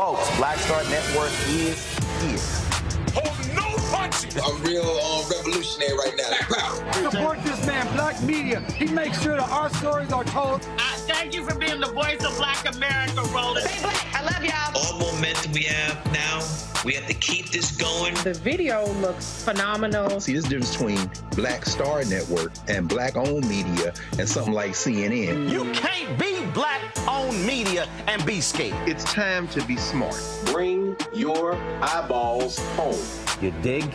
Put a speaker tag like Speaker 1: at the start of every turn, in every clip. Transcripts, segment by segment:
Speaker 1: Folks, Black Star Network is here.
Speaker 2: Hold no punches!
Speaker 3: I'm real revolutionary right now. Black power.
Speaker 4: Support this man, Black Media. He makes sure that our stories are told.
Speaker 5: Thank you for being the voice of Black America, Roland.
Speaker 6: Stay black. I love y'all.
Speaker 7: All momentum we have now, we have to keep this going.
Speaker 8: The video looks phenomenal.
Speaker 9: See, this difference between Black Star Network and Black-owned media and something like CNN.
Speaker 1: You can't be Black-owned media and be scared.
Speaker 10: It's time to be smart.
Speaker 11: Bring your eyeballs home.
Speaker 1: You dig?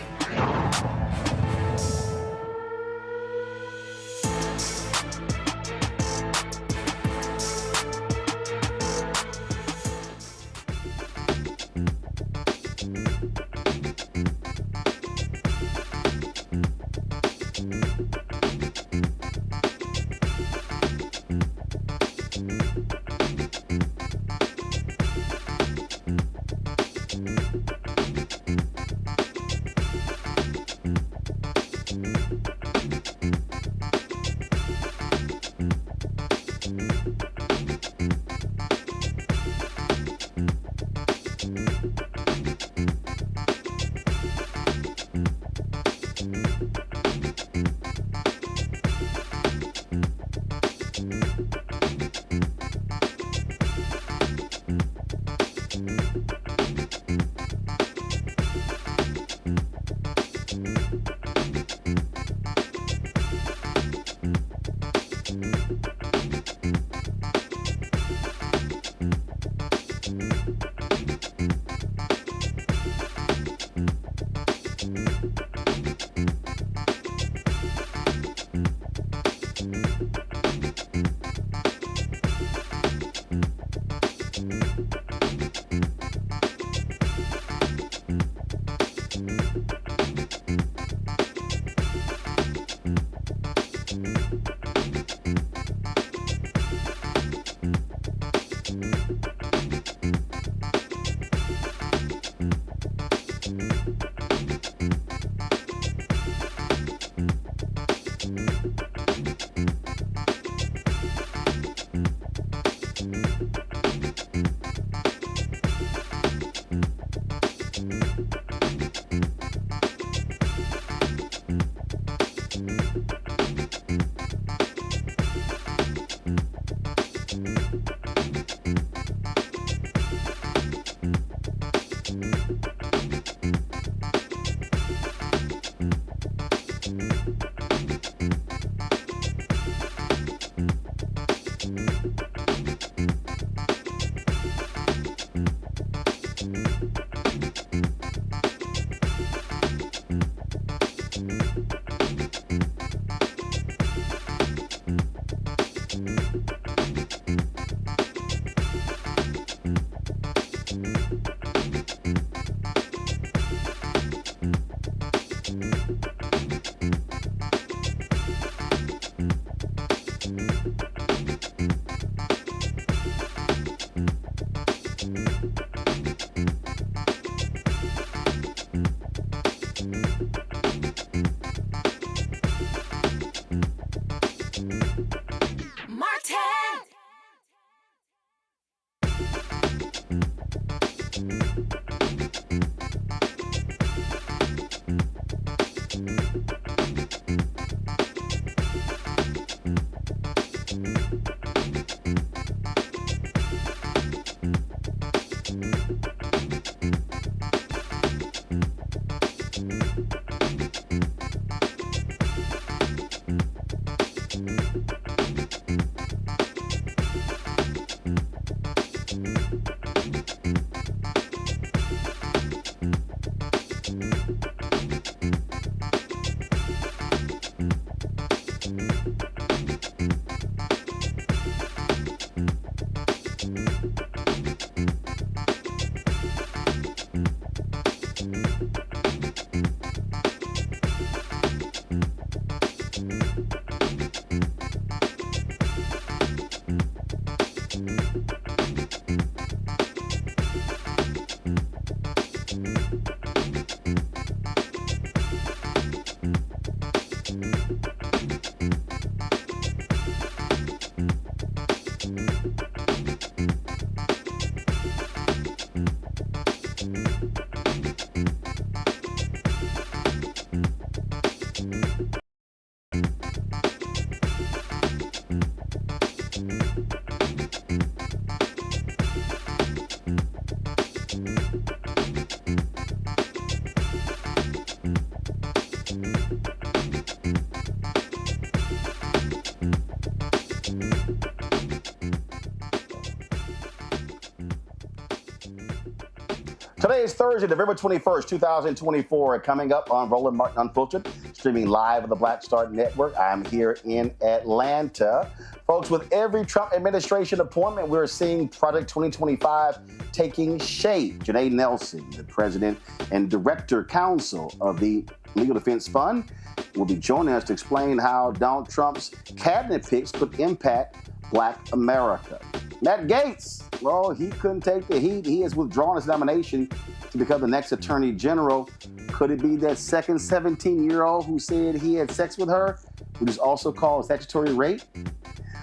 Speaker 1: Today is Thursday, November 21st, 2024. Coming up on Roland Martin Unfiltered, streaming live on the Black Star Network. I'm here in Atlanta. Folks, with every Trump administration appointment, we're seeing Project 2025 taking shape. Janai Nelson, the president and director-counsel of the Legal Defense Fund, will be joining us to explain how Donald Trump's cabinet picks could impact Black America. Matt Gaetz, well, he couldn't take the heat. He has withdrawn his nomination to become the next attorney general. Could it be that second 17-year-old who said he had sex with her, which is also called statutory rape?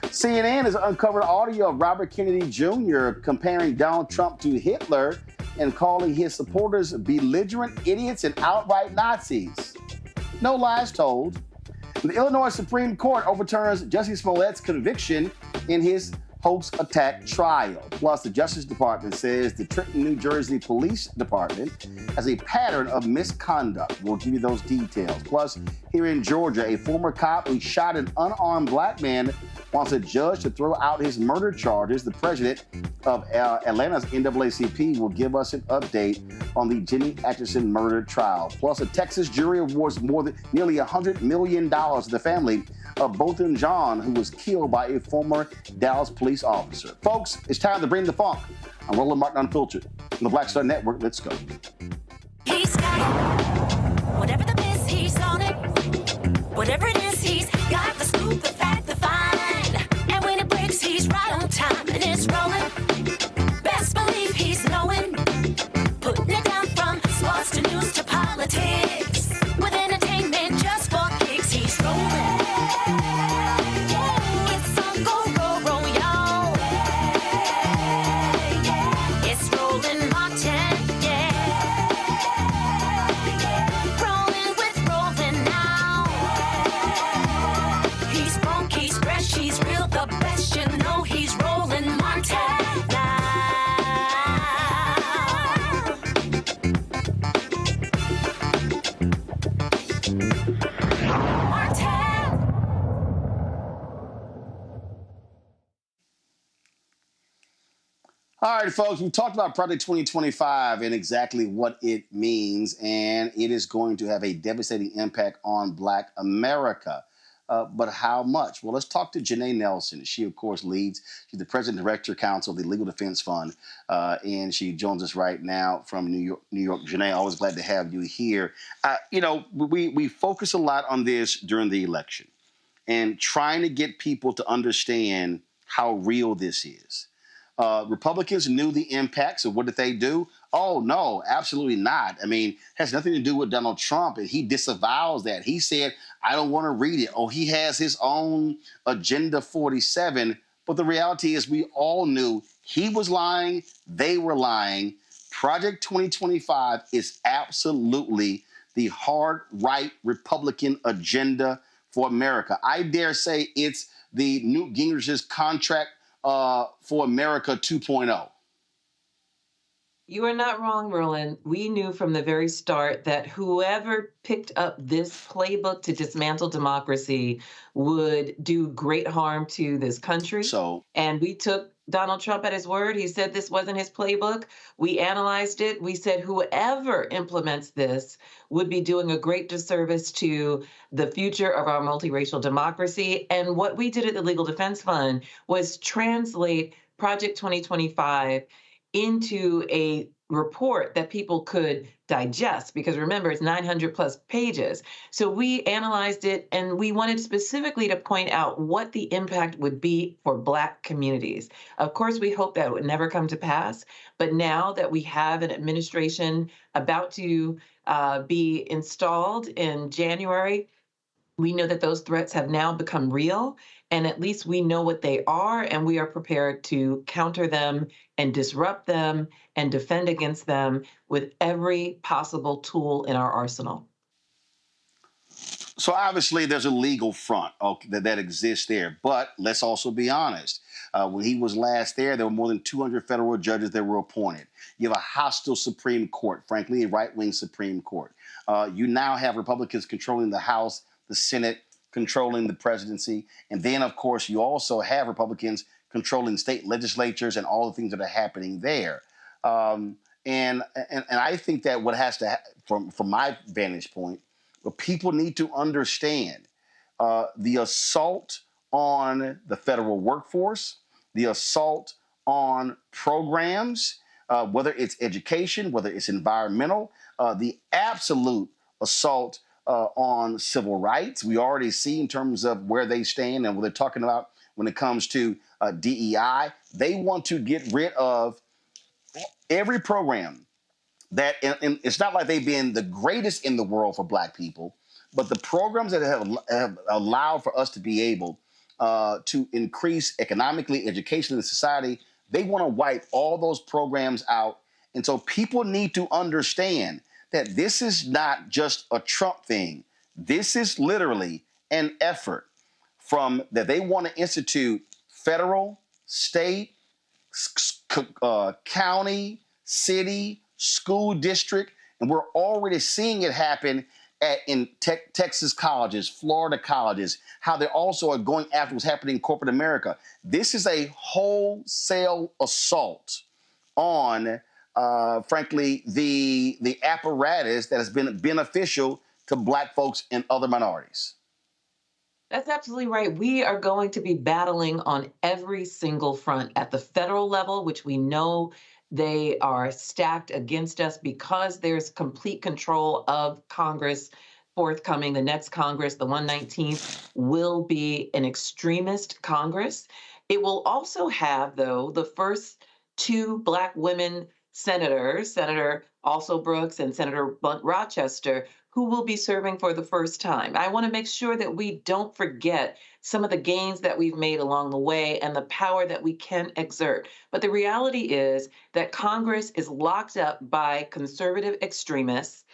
Speaker 1: CNN has uncovered audio of Robert Kennedy Jr. comparing Donald Trump to Hitler and calling his supporters belligerent idiots and outright Nazis. No lies told. The Illinois Supreme Court overturns Jussie Smollett's conviction in his hoax attack trial. Plus, the Justice Department says the Trenton, New Jersey Police Department has a pattern of misconduct. We'll give you those details. Plus, here in Georgia, a former cop who shot an unarmed black man wants a judge to throw out his murder charges. The president of Atlanta's NAACP will give us an update on the Jimmy Atchison murder trial. Plus, a Texas jury awards nearly $100 million to the family of Bolton John, who was killed by a former Dallas police officer. Folks, it's time to bring the funk. I'm Roland Martin Unfiltered on the Black Star Network. Let's go.
Speaker 6: He's got it. Whatever the miss, he's on it. Whatever it is, he's got the scoop, the fact, the find. And when it breaks, he's right on time and it's rolling. Best believe he's knowing. Putting it down from sports to news to politics. With entertainment just for kicks, he's rolling. It's on go, roll, y'all. It's Roland Martin, yeah. Rolling with Roland now. He's funk, he's fresh, he's real, the best, you know he's Roland Martin now.
Speaker 1: All right, folks, we talked about Project 2025 and exactly what it means, and it is going to have a devastating impact on Black America. But how much? Well, let's talk to Janai Nelson. She, of course, she's the president and director counsel of the Legal Defense Fund, and she joins us right now from New York. Janai, always glad to have you here. We focus a lot on this during the election and trying to get people to understand how real this is. Republicans knew the impact, so what did they do? Oh, no, absolutely not. I mean, it has nothing to do with Donald Trump, and he disavows that. He said, I don't want to read it. Oh, he has his own Agenda 47. But the reality is we all knew he was lying, they were lying. Project 2025 is absolutely the hard right Republican agenda for America. I dare say it's the Newt Gingrich's contract for America 2.0.
Speaker 10: You are not wrong, Roland. We knew from the very start that whoever picked up this playbook to dismantle democracy would do great harm to this country. And we took Donald Trump at his word. He said this wasn't his playbook. We analyzed it. We said whoever implements this would be doing a great disservice to the future of our multiracial democracy. And what we did at the Legal Defense Fund was translate Project 2025 into a report that people could digest, because remember, it's 900 plus pages. So we analyzed it, and we wanted specifically to point out what the impact would be for Black communities. Of course, we hope that would never come to pass, but now that we have an administration about to be installed in January, we know that those threats have now become real, and at least we know what they are, and we are prepared to counter them and disrupt them and defend against them with every possible tool in our arsenal.
Speaker 1: So obviously there's a legal front that exists there, but let's also be honest. When he was last there were more than 200 federal judges that were appointed. You have a hostile Supreme Court, frankly, a right-wing Supreme Court. You now have Republicans controlling the House, the Senate, controlling the presidency. And then, of course, you also have Republicans controlling state legislatures and all the things that are happening there. And I think that what has to, from my vantage point, what people need to understand, the assault on the federal workforce, the assault on programs, whether it's education, whether it's environmental, the absolute assault on civil rights. We already see in terms of where they stand and what they're talking about when it comes to DEI. They want to get rid of every program that, and it's not like they've been the greatest in the world for Black people, but the programs that have allowed for us to be able to increase economically, educationally in society, they want to wipe all those programs out. And so people need to understand that this is not just a Trump thing. This is literally an effort from that they want to institute federal, state, county, city, school district, and we're already seeing it happen in Texas colleges, Florida colleges, how they also are going after what's happening in corporate America. This is a wholesale assault on, frankly, the apparatus that has been beneficial to Black folks and other minorities.
Speaker 10: That's absolutely right. We are going to be battling on every single front at the federal level, which we know they are stacked against us because there's complete control of Congress forthcoming. The next Congress, the 119th, will be an extremist Congress. It will also have, though, the first two Black women senators, Senator Also Brooks and Senator Blunt Rochester, who will be serving for the first time. I want to make sure that we don't forget some of the gains that we've made along the way and the power that we can exert. But the reality is that Congress is locked up by conservative extremists,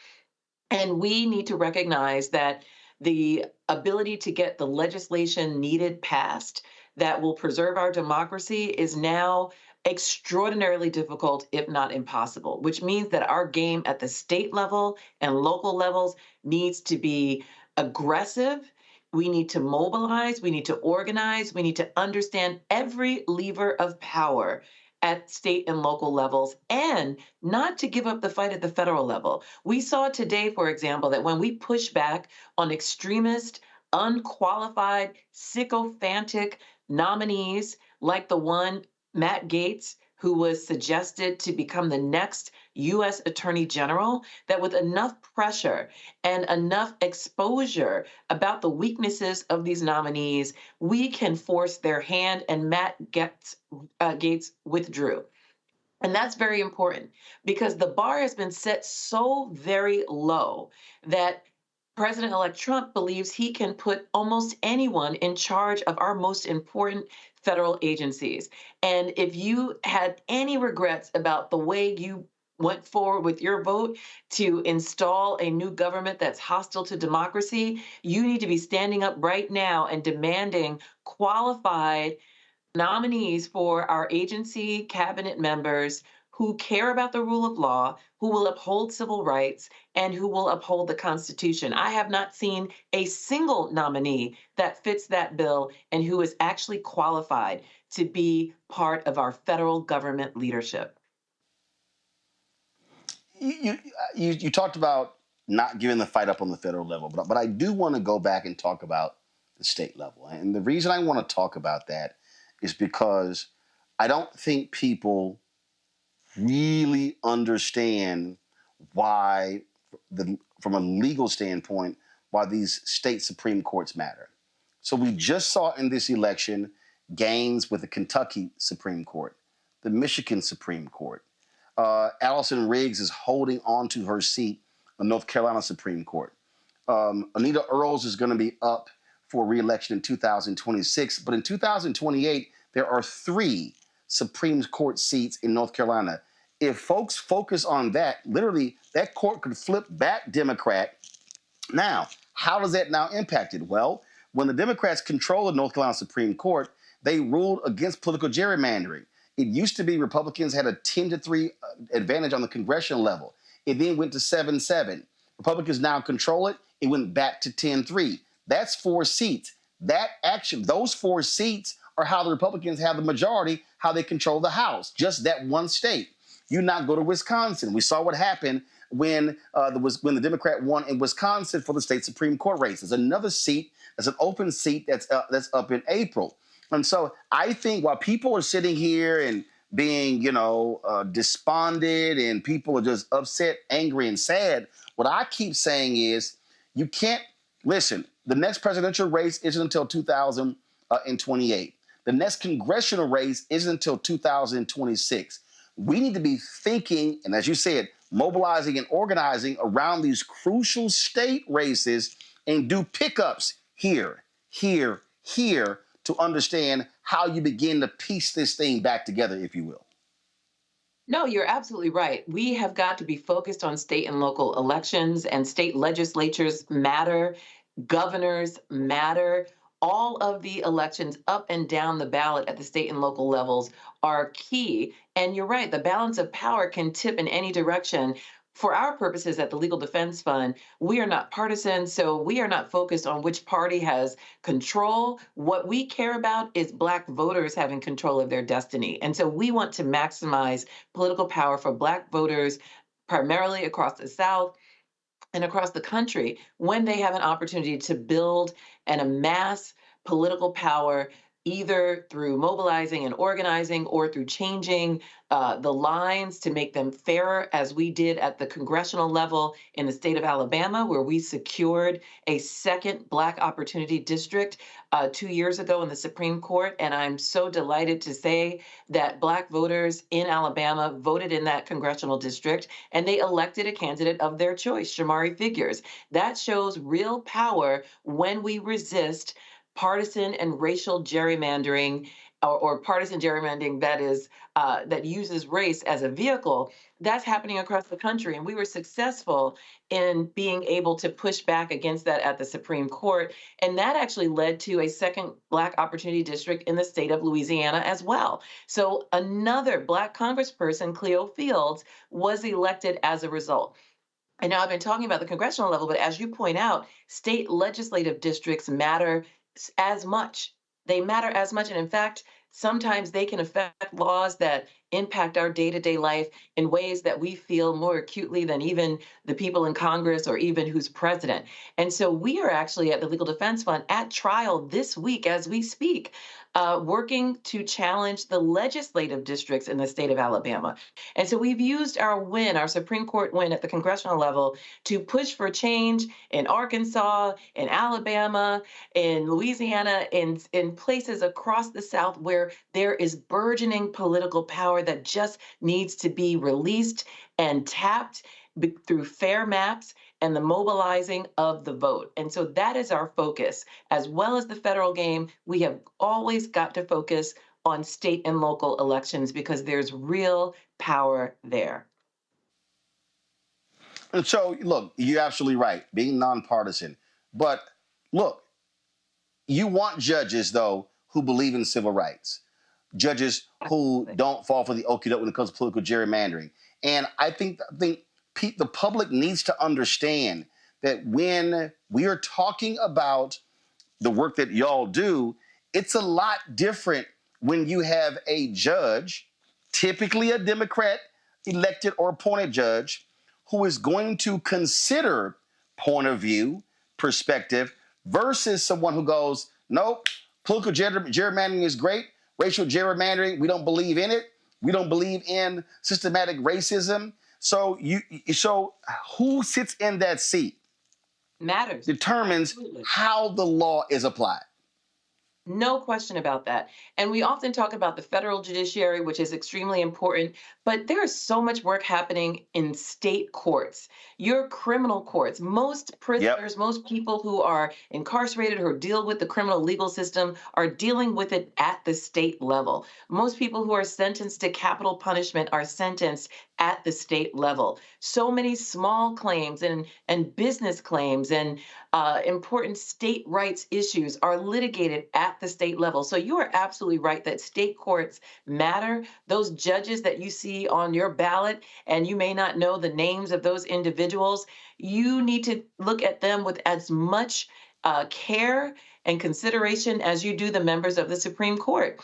Speaker 10: and we need to recognize that the ability to get the legislation needed passed that will preserve our democracy is now extraordinarily difficult, if not impossible, which means that our game at the state level and local levels needs to be aggressive. We need to mobilize, we need to organize, we need to understand every lever of power at state and local levels, and not to give up the fight at the federal level. We saw today, for example, that when we push back on extremist, unqualified, sycophantic nominees like the one Matt Gaetz, who was suggested to become the next U.S. Attorney General, that with enough pressure and enough exposure about the weaknesses of these nominees, we can force their hand, and Matt Gaetz withdrew. And that's very important because the bar has been set so very low that President-elect Trump believes he can put almost anyone in charge of our most important federal agencies. And if you had any regrets about the way you went forward with your vote to install a new government that's hostile to democracy, you need to be standing up right now and demanding qualified nominees for our agency cabinet members who care about the rule of law, who will uphold civil rights, and who will uphold the Constitution. I have not seen a single nominee that fits that bill and who is actually qualified to be part of our federal government leadership.
Speaker 1: You talked about not giving the fight up on the federal level, but I do want to go back and talk about the state level. And the reason I want to talk about that is because I don't think people really understand why, from a legal standpoint, why these state Supreme Courts matter. So we just saw in this election gains with the Kentucky Supreme Court, the Michigan Supreme Court. Allison Riggs is holding on to her seat on North Carolina Supreme Court. Anita Earls is going to be up for re-election in 2026, but in 2028, there are 3 Supreme Court seats in North Carolina. If folks focus on that, literally, that court could flip back Democrat. Now, how does that now impact it? Well, when the Democrats control the North Carolina Supreme Court, they ruled against political gerrymandering. It used to be Republicans had a 10-3 advantage on the congressional level. It then went to 7-7. Republicans now control it. It went back to 10-3. That's 4 seats. Those 4 seats are how the Republicans have the majority, how they control the House, just that one state. You not go to Wisconsin. We saw what happened when when the Democrat won in Wisconsin for the state Supreme Court race. There's another seat, that's an open seat that's up in April. And so I think while people are sitting here and being, despondent and people are just upset, angry, and sad, what I keep saying is you can't listen. The next presidential race isn't until 2028. The next congressional race isn't until 2026. We need to be thinking, and as you said, mobilizing and organizing around these crucial state races and do pickups here, here, here to understand how you begin to piece this thing back together, if you will.
Speaker 10: No, you're absolutely right. We have got to be focused on state and local elections, and state legislatures matter, governors matter. All of the elections up and down the ballot at the state and local levels are key. And you're right, the balance of power can tip in any direction. For our purposes at the Legal Defense Fund, we are not partisan, so we are not focused on which party has control. What we care about is Black voters having control of their destiny. And so we want to maximize political power for Black voters, primarily across the South and across the country, when they have an opportunity to build and amass political power, either through mobilizing and organizing or through changing the lines to make them fairer, as we did at the congressional level in the state of Alabama, where we secured a second Black opportunity district 2 years ago in the Supreme Court. And I'm so delighted to say that Black voters in Alabama voted in that congressional district, and they elected a candidate of their choice, Shamari Figures. That shows real power when we resist partisan and racial gerrymandering, or partisan gerrymandering that uses race as a vehicle. That's happening across the country, and we were successful in being able to push back against that at the Supreme Court, and that actually led to a second Black opportunity district in the state of Louisiana as well. So another Black congressperson, Cleo Fields, was elected as a result. And now I've been talking about the congressional level, but as you point out, state legislative districts matter as much. They matter as much. And in fact, sometimes they can affect laws that impact our day-to-day life in ways that we feel more acutely than even the people in Congress or even who's president. And so we are actually at the Legal Defense Fund at trial this week as we speak, working to challenge the legislative districts in the state of Alabama. And so we've used our Supreme Court win at the congressional level to push for change in Arkansas, in Alabama, in Louisiana, in places across the South where there is burgeoning political power that just needs to be released and tapped through fair maps and the mobilizing of the vote. And so that is our focus. As well as the federal game, we have always got to focus on state and local elections because there's real power there.
Speaker 1: And so, look, you're absolutely right, being nonpartisan. But look, you want judges, though, who believe in civil rights. Judges who don't fall for the okie doke when it comes to political gerrymandering. And I think the public needs to understand that when we are talking about the work that y'all do, it's a lot different when you have a judge, typically a Democrat elected or appointed judge, who is going to consider point of view, perspective, versus someone who goes, nope, political gerrymandering is great. Racial gerrymandering, we don't believe in it. We don't believe in systematic racism. So who sits in that seat
Speaker 10: matters.
Speaker 1: Determines
Speaker 10: Absolutely.
Speaker 1: How the law is applied.
Speaker 10: No question about that. And we often talk about the federal judiciary, which is extremely important, but there is so much work happening in state courts, your criminal courts. Most prisoners, most people who are incarcerated or deal with the criminal legal system are dealing with it at the state level. Most people who are sentenced to capital punishment are sentenced at the state level. So many small claims and business claims and important state rights issues are litigated at the state level. So you are absolutely right that state courts matter. Those judges that you see on your ballot, and you may not know the names of those individuals, you need to look at them with as much care and consideration as you do the members of the Supreme Court.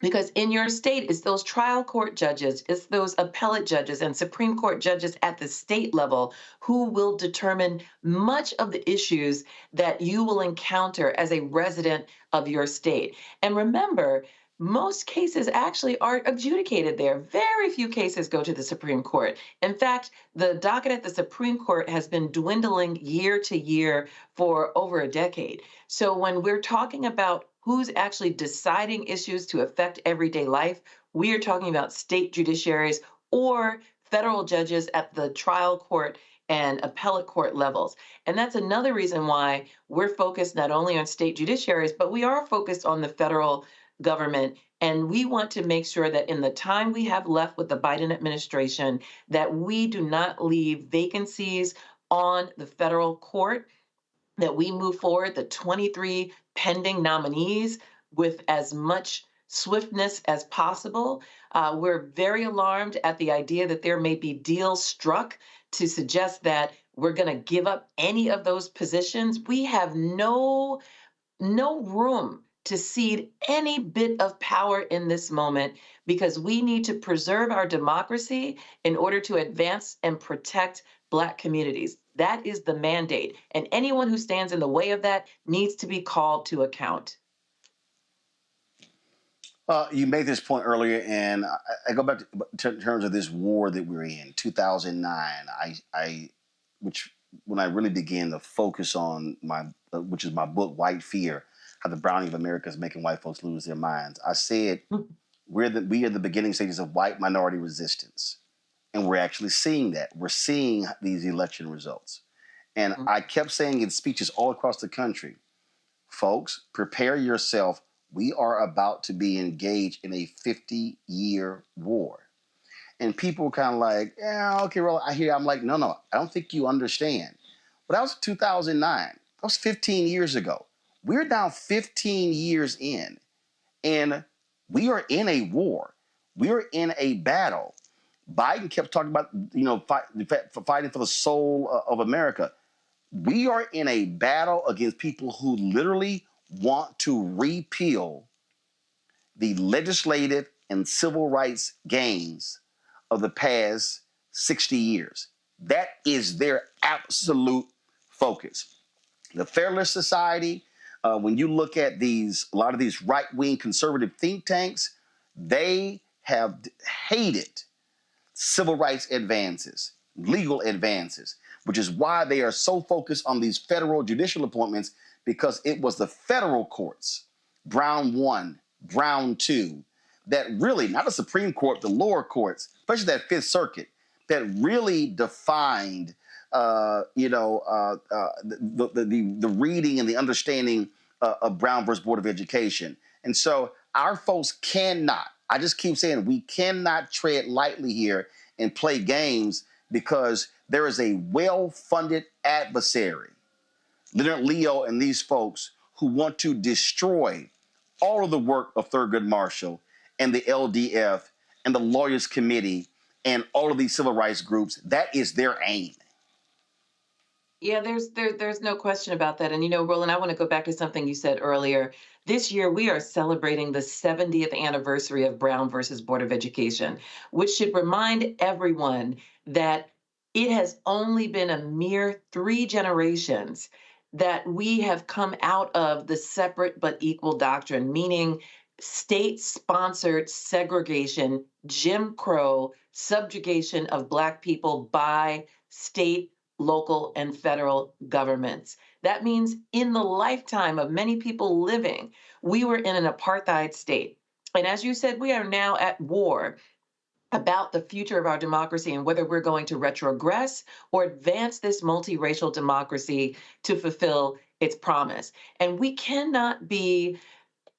Speaker 10: Because in your state, it's those trial court judges, it's those appellate judges and Supreme Court judges at the state level who will determine much of the issues that you will encounter as a resident of your state. And remember, most cases actually are adjudicated there. Very few cases go to the Supreme Court. In fact, the docket at the Supreme Court has been dwindling year to year for over a decade. So when we're talking about who's actually deciding issues to affect everyday life, we are talking about state judiciaries or federal judges at the trial court and appellate court levels. And that's another reason why we're focused not only on state judiciaries, but we are focused on the federal government. And we want to make sure that in the time we have left with the Biden administration, that we do not leave vacancies on the federal court, that we move forward the 23 pending nominees with as much swiftness as possible. We're very alarmed at the idea that there may be deals struck to suggest that we're going to give up any of those positions. We have no room to cede any bit of power in this moment because we need to preserve our democracy in order to advance and protect Black communities. That is the mandate. And anyone who stands in the way of that needs to be called to account.
Speaker 1: You made this point earlier, and I go back to in terms of this war that we're in, 2009. Which when I really began to focus on which is my book, White Fear, How the Browning of America is Making White Folks Lose Their Minds. I said we are the beginning stages of white minority resistance, and we're actually seeing that. We're seeing these election results, and I kept saying in speeches all across the country, folks, prepare yourself. We are about to be engaged in a 50-year war. And people were kind of like, yeah, okay, well, I hear. I'm like, no, I don't think you understand. But that was 2009. That was 15 years ago. We're now 15 years in, and we are in a war. We are in a battle. Biden kept talking about, fighting for the soul of America. We are in a battle against people who literally want to repeal the legislative and civil rights gains of the past 60 years. That is their absolute focus. The Federalist Society, when you look at a lot of these right-wing conservative think tanks, they have hated civil rights advances, legal advances, which is why they are so focused on these federal judicial appointments, because it was the federal courts, Brown 1, Brown 2, that really, not the Supreme Court, the lower courts, especially that Fifth Circuit, that really defined, the reading and the understanding of Brown versus Board of Education. And so our folks cannot, I just keep saying, we cannot tread lightly here and play games, because there is a well-funded adversary, Leonard Leo and these folks, who want to destroy all of the work of Thurgood Marshall and the LDF and the Lawyers Committee and all of these civil rights groups. That is their aim.
Speaker 10: Yeah, there's no question about that. And Roland, I want to go back to something you said earlier. This year, we are celebrating the 70th anniversary of Brown versus Board of Education, which should remind everyone that it has only been a mere 3 generations that we have come out of the separate but equal doctrine, meaning state-sponsored segregation, Jim Crow, subjugation of Black people by state, local, and federal governments. That means in the lifetime of many people living, we were in an apartheid state. And as you said, we are now at war about the future of our democracy and whether we're going to retrogress or advance this multiracial democracy to fulfill its promise. And we cannot be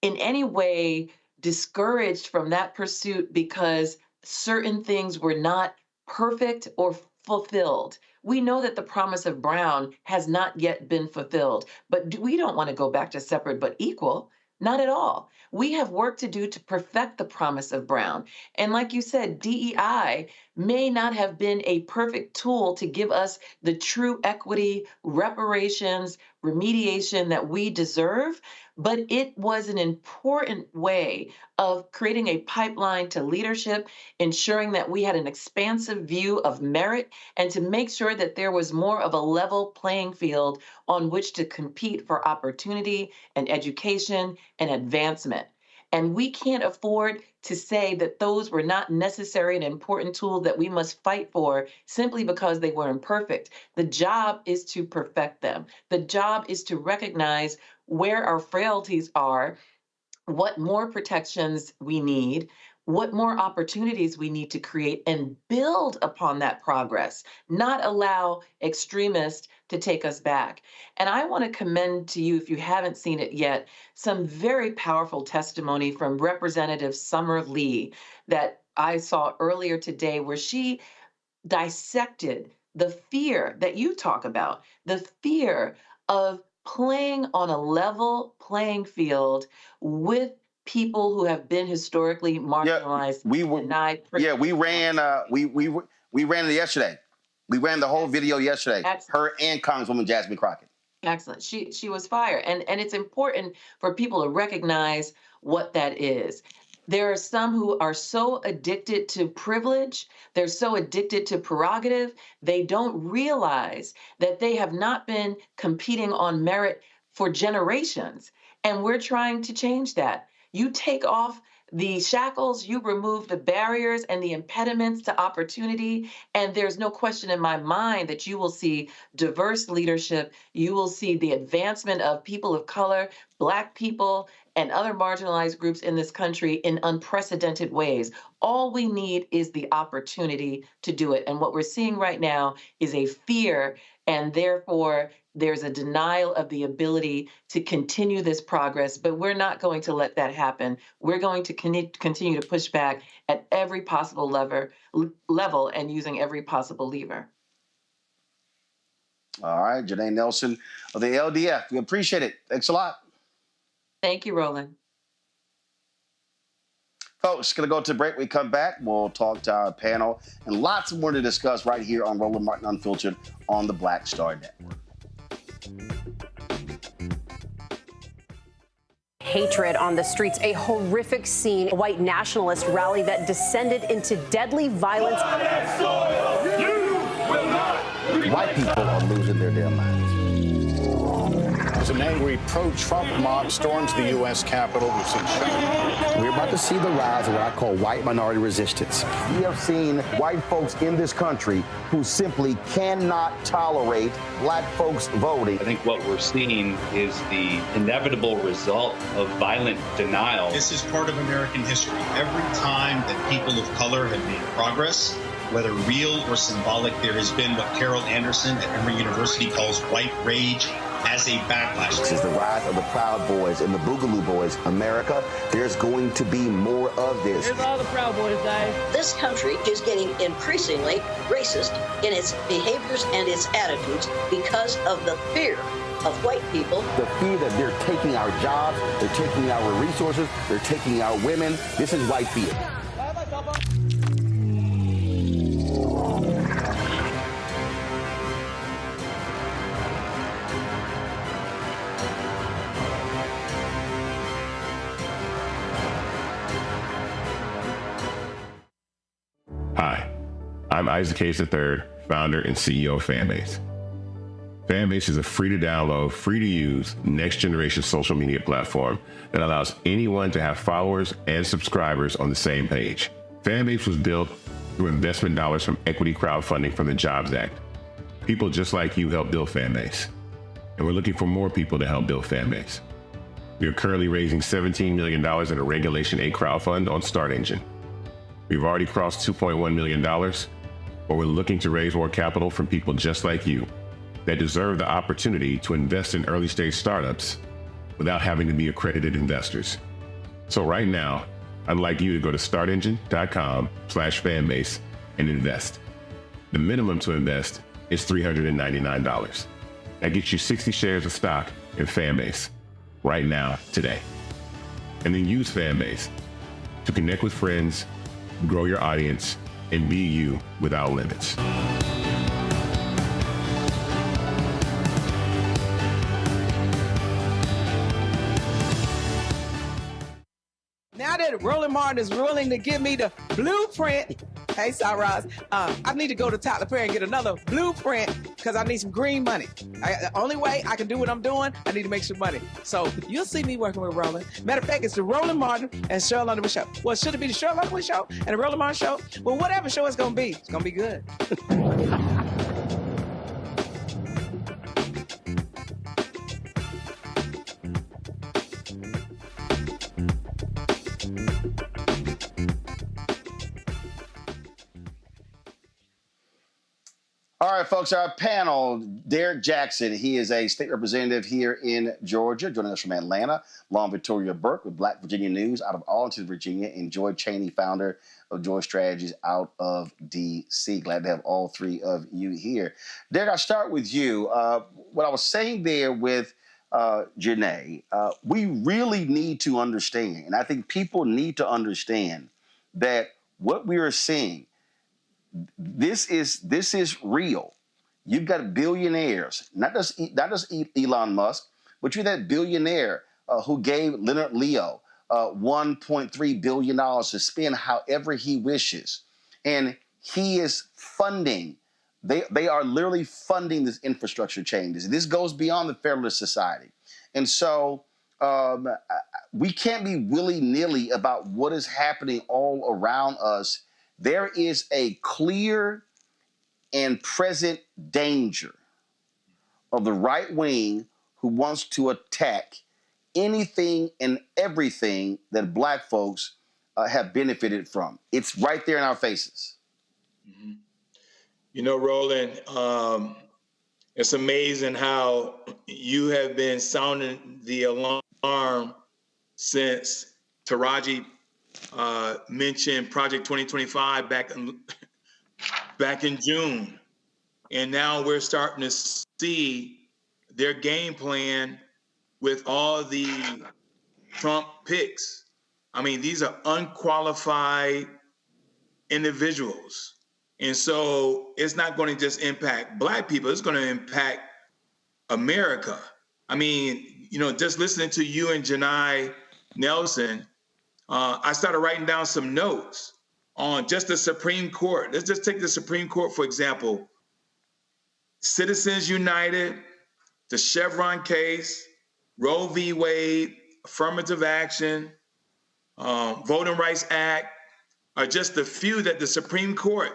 Speaker 10: in any way discouraged from that pursuit because certain things were not perfect or fulfilled. We know that the promise of Brown has not yet been fulfilled, but we don't want to go back to separate but equal. Not at all. We have work to do to perfect the promise of Brown. And like you said, DEI may not have been a perfect tool to give us the true equity, reparations, remediation that we deserve, but it was an important way of creating a pipeline to leadership, ensuring that we had an expansive view of merit, and to make sure that there was more of a level playing field on which to compete for opportunity and education and advancement. And we can't afford to say that those were not necessary and important tools that we must fight for simply because they were imperfect. The job is to perfect them. The job is to recognize where our frailties are, what more protections we need, what more opportunities we need to create, and build upon that progress, not allow extremists to take us back. And I want to commend to you, if you haven't seen it yet, some very powerful testimony from Representative Summer Lee that I saw earlier today, where she dissected the fear that you talk about, the fear of playing on a level playing field with people who have been historically marginalized, denied.
Speaker 1: Yeah, we ran it yesterday. We ran the whole video yesterday. Her and Congresswoman Jasmine Crockett.
Speaker 10: Excellent. She was fire. And it's important for people to recognize what that is. There are some who are so addicted to privilege, they're so addicted to prerogative, they don't realize that they have not been competing on merit for generations. And we're trying to change that. You take off the shackles, you remove the barriers and the impediments to opportunity, and there's no question in my mind that you will see diverse leadership, you will see the advancement of people of color, Black people, and other marginalized groups in this country in unprecedented ways. All we need is the opportunity to do it. And what we're seeing right now is a fear, and therefore there's a denial of the ability to continue this progress, but we're not going to let that happen. We're going to continue to push back at every possible level and using every possible lever.
Speaker 1: All right, Janai Nelson of the LDF. We appreciate it. Thanks a lot.
Speaker 10: Thank you, Roland.
Speaker 1: Folks, going to go to break. We come back. We'll talk to our panel and lots more to discuss right here on Roland Martin Unfiltered on the Black Star Network.
Speaker 12: Hatred on the streets, a horrific scene, a white nationalist rally that descended into deadly violence.
Speaker 1: White people are losing their damn minds.
Speaker 13: As an angry pro-Trump mob storms the U.S. Capitol, we've seen
Speaker 1: We're about to see the rise of what I call white minority resistance. We have seen white folks in this country who simply cannot tolerate Black folks voting.
Speaker 14: I think what we're seeing is the inevitable result of violent denial.
Speaker 15: This is part of American history. Every time that people of color have made progress, whether real or symbolic, there has been what Carol Anderson at Emory University calls white rage as a backlash.
Speaker 1: This is the rise of the Proud Boys and the Boogaloo Boys. America, there's going to be more of this.
Speaker 16: Here's all the Proud Boys, guys.
Speaker 17: This country is getting increasingly racist in its behaviors and its attitudes because of the fear of white people.
Speaker 1: The fear that they're taking our jobs, they're taking our resources, they're taking our women. This is white fear.
Speaker 18: Hi, I'm Isaac Hayes III, founder and CEO of Fanbase. Fanbase is a free-to-download, free-to-use, next-generation social media platform that allows anyone to have followers and subscribers on the same page. Fanbase was built through investment dollars from equity crowdfunding from the Jobs Act. People just like you helped build Fanbase, and we're looking for more people to help build Fanbase. We are currently raising $17 million in a Regulation A crowdfund on Start Engine. We've already crossed $2.1 million, but we're looking to raise more capital from people just like you that deserve the opportunity to invest in early-stage startups without having to be accredited investors. So right now, I'd like you to go to startengine.com/fanbase and invest. The minimum to invest is $399. That gets you 60 shares of stock in Fanbase right now, today. And then use Fanbase to connect with friends, grow your audience, and be you without limits.
Speaker 4: Now that Roland Martin is willing to give me the blueprint, hey, Cyrus, I need to go to Tyler Perry and get another blueprint because I need some green money. The only way I can do what I'm doing, I need to make some money. So you'll see me working with Roland. Matter of fact, it's the Roland Martin and Cheryl Underwood show. Well, should it be the Cheryl Underwood show and the Roland Martin show? Well, whatever show it's going to be good.
Speaker 1: All right, folks, our panel, Derek Jackson. He is a state representative here in Georgia, joining us from Atlanta. Long Victoria Burke with Black Virginia News out of Arlington, Virginia, and Joy Chaney, founder of Joy Strategies out of D.C. Glad to have all three of you here. Derek, I'll start with you. What I was saying there with Janai, we really need to understand, and I think people need to understand that what we are seeing, this is real. You've got billionaires, not just Elon Musk, but you're that billionaire who gave Leonard Leo $1.3 billion to spend however he wishes. And he is funding, they are literally funding this infrastructure changes. This goes beyond the Federalist Society. And so we can't be willy-nilly about what is happening all around us. There is a clear and present danger of the right wing who wants to attack anything and everything that Black folks have benefited from. It's right there in our faces.
Speaker 16: Mm-hmm. You know, Roland, it's amazing how you have been sounding the alarm since Taraji mentioned Project 2025 back in June. And now we're starting to see their game plan with all the Trump picks. I mean, these are unqualified individuals. And so it's not going to just impact Black people, it's going to impact America. I mean, you know, just listening to you and Janai Nelson, I started writing down some notes on just the Supreme Court. Let's just take the Supreme Court, for example. Citizens United, the Chevron case, Roe v. Wade, affirmative action, Voting Rights Act are just the few that the Supreme Court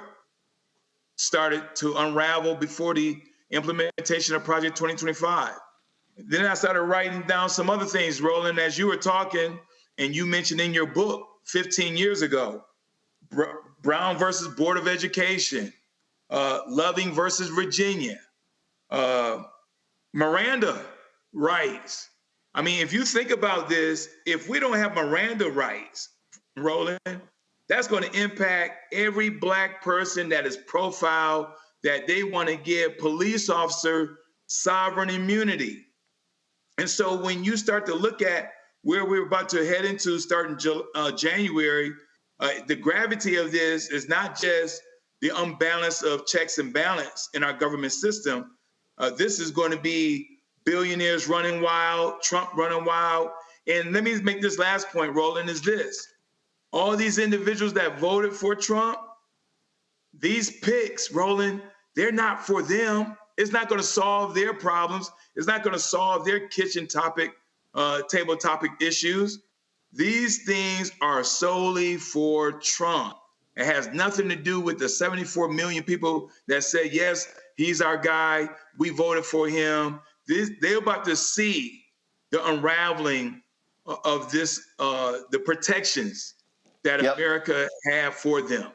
Speaker 16: started to unravel before the implementation of Project 2025. Then I started writing down some other things, Roland, as you were talking, and you mentioned in your book 15 years ago, Brown versus Board of Education, Loving versus Virginia, Miranda rights. I mean, if you think about this, if we don't have Miranda rights, Roland, that's going to impact every Black person that is profiled, that they want to give police officer sovereign immunity. And so when you start to look at where we're about to head into starting January, the gravity of this is not just the unbalance of checks and balance in our government system. This is going to be billionaires running wild, Trump running wild. And let me make this last point, Roland, is this. All these individuals that voted for Trump, these picks, Roland, they're not for them. It's not going to solve their problems. It's not going to solve their kitchen topic, table topic issues. These things are solely for Trump. It has nothing to do with the 74 million people that said, yes, he's our guy. We voted for him. They're about to see the unraveling of this, the protections that America have for them.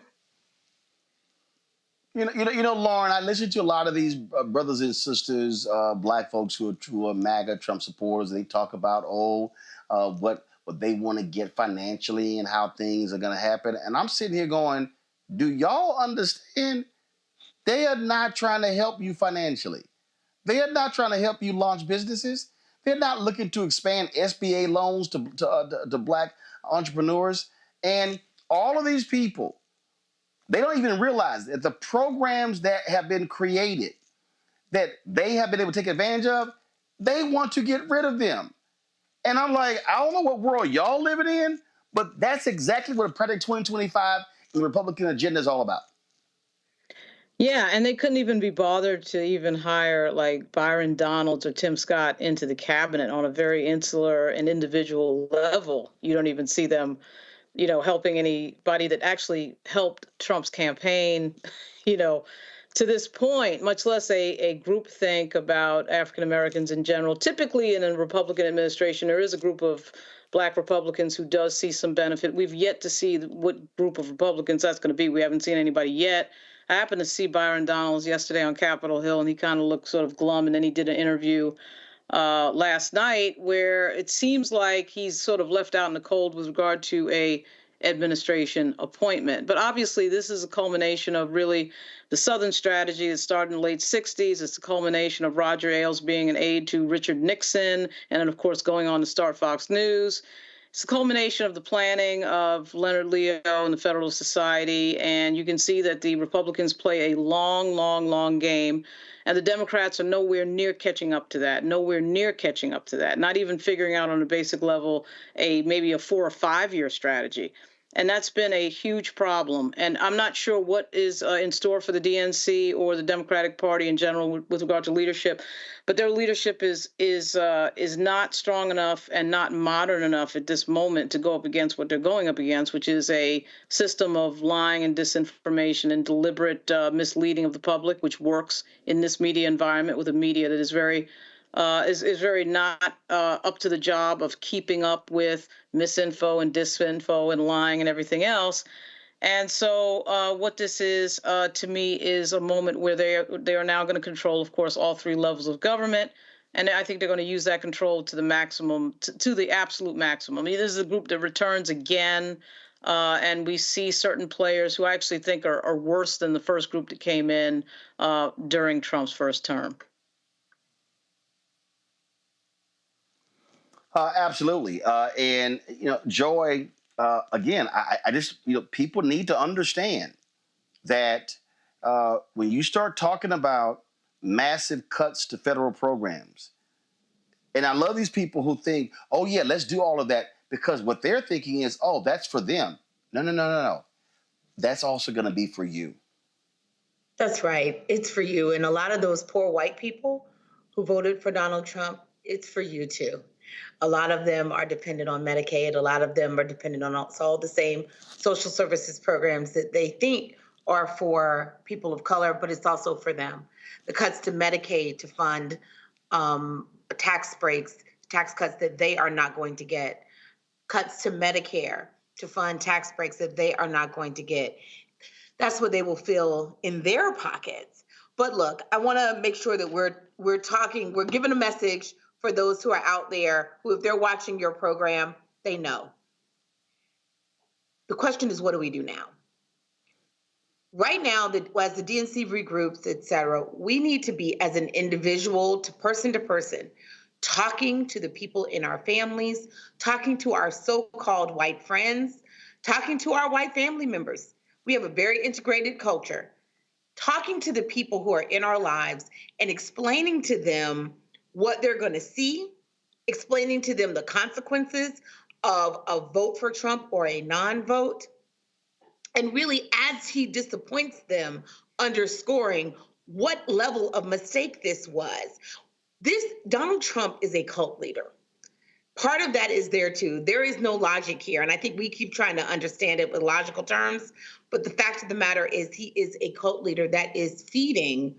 Speaker 1: You know, Lauren, I listen to a lot of these brothers and sisters, Black folks who are MAGA Trump supporters. They talk about, what they want to get financially and how things are going to happen. And I'm sitting here going, do y'all understand? They are not trying to help you financially. They are not trying to help you launch businesses. They're not looking to expand SBA loans to Black entrepreneurs. And all of these people They don't even realize that the programs that have been created, that they have been able to take advantage of, they want to get rid of them. And I'm like, I don't know what world y'all living in, but that's exactly what Project 2025 and the Republican agenda is all about.
Speaker 8: Yeah, and they couldn't even be bothered to even hire like Byron Donalds or Tim Scott into the cabinet on a very insular and individual level. You don't even see them, helping anybody that actually helped Trump's campaign, to this point, much less a group think about African Americans in general. Typically in a Republican administration, there is a group of Black Republicans who does see some benefit. We've yet to see what group of Republicans that's going to be. We haven't seen anybody yet. I happened to see Byron Donalds yesterday on Capitol Hill, and he kind of looked sort of glum, and then he did an interview last night where it seems like he's sort of left out in the cold with regard to a administration appointment. But obviously, this is a culmination of really the Southern strategy that started in the late 60s. It's the culmination of Roger Ailes being an aide to Richard Nixon, and then, of course, going on to start Fox News. It's the culmination of the planning of Leonard Leo and the Federalist Society, and you can see that the Republicans play a long, long, long game, and the Democrats are nowhere near catching up to that, not even figuring out on a basic level maybe a 4 or 5 year strategy. And that's been a huge problem. And I'm not sure what is in store for the DNC or the Democratic Party in general with regard to leadership, but their leadership is not strong enough and not modern enough at this moment to go up against what they're going up against, which is a system of lying and disinformation and deliberate misleading of the public, which works in this media environment with a media that is very not up to the job of keeping up with misinfo and disinfo and lying and everything else. And so what this is, to me, is a moment where they are now going to control, of course, all 3 levels of government. And I think they're going to use that control to the maximum, to the absolute maximum. I mean, this is a group that returns again. And we see certain players who I actually think are worse than the first group that came in during Trump's first term.
Speaker 1: Absolutely. And, Joy, again, I just, people need to understand that when you start talking about massive cuts to federal programs, and I love these people who think, oh, yeah, let's do all of that, because what they're thinking is, oh, that's for them. No. That's also going to be for you.
Speaker 19: That's right. It's for you. And a lot of those poor white people who voted for Donald Trump, it's for you, too. A lot of them are dependent on Medicaid. A lot of them are dependent on all the same social services programs that they think are for people of color, but it's also for them. The cuts to Medicaid to fund tax breaks, tax cuts that they are not going to get. Cuts to Medicare to fund tax breaks that they are not going to get. That's what they will feel in their pockets. But look, I want to make sure that we're giving a message for those who are out there who, if they're watching your program, they know. The question is, what do we do now? Right now, as the DNC regroups, et cetera, we need to be, as an individual, to person, talking to the people in our families, talking to our so-called white friends, talking to our white family members. We have a very integrated culture. Talking to the people who are in our lives and explaining to them what they're going to see, explaining to them the consequences of a vote for Trump or a non-vote, and really, as he disappoints them, underscoring what level of mistake this was. Donald Trump is a cult leader. Part of that is there too. There is no logic here, and I think we keep trying to understand it with logical terms, but the fact of the matter is he is a cult leader that is feeding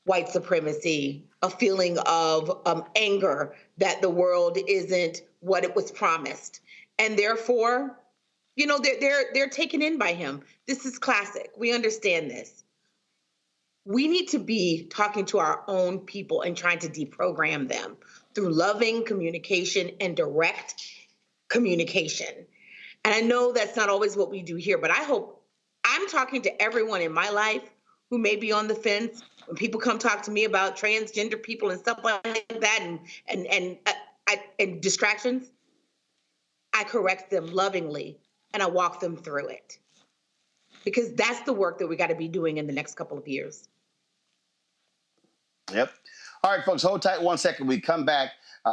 Speaker 19: white supremacy, a feeling of anger that the world isn't what it was promised. And therefore, they're taken in by him. This is classic. We understand this. We need to be talking to our own people and trying to deprogram them through loving communication and direct communication. And I know that's not always what we do here, but I hope I'm talking to everyone in my life who may be on the fence. When people come talk to me about transgender people and stuff like that and distractions, I correct them lovingly and I walk them through it. because that's the work that we got to be doing in the next couple of years.
Speaker 1: Yep. All right, folks, hold tight 1 second. We come back.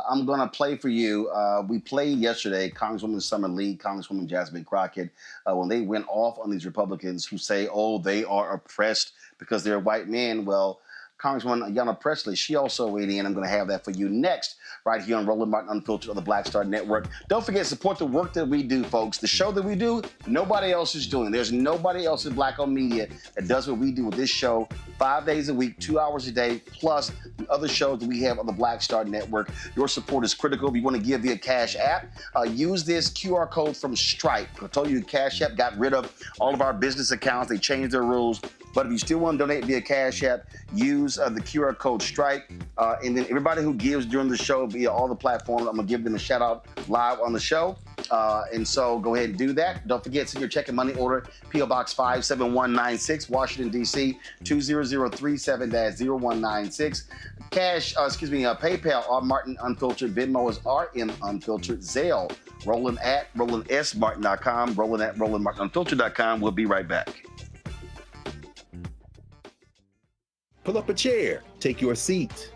Speaker 1: I'm going to play for you. We played yesterday Congresswoman Summer Lee, Congresswoman Jasmine Crockett, when they went off on these Republicans who say, oh, they are oppressed because they're white men. Well, Congresswoman Ayanna Pressley, she also weighed in. I'm going to have that for you next, right here on Roland Martin Unfiltered on the Black Star Network. Don't forget, support the work that we do, folks. The show that we do, nobody else is doing. There's nobody else in Black-owned media that does what we do with this show 5 days a week, 2 hours a day, plus the other shows that we have on the Black Star Network. Your support is critical. If you want to give via Cash App, use this QR code from Stripe. I told you Cash App got rid of all of our business accounts. They changed their rules. But if you still want to donate via Cash App, use the QR code Stripe. And then everybody who gives during the show via all the platforms, I'm going to give them a shout out live on the show. And so go ahead and do that. Don't forget, send your check and money order, P.O. Box 57196, Washington, D.C., 20037-0196. PayPal, R. Martin Unfiltered. Venmo is RM Unfiltered. Zelle, Roland at RolandSMartin.com, Roland at RolandMartinUnfiltered.com. We'll be right back.
Speaker 9: Pull up a chair, take your seat.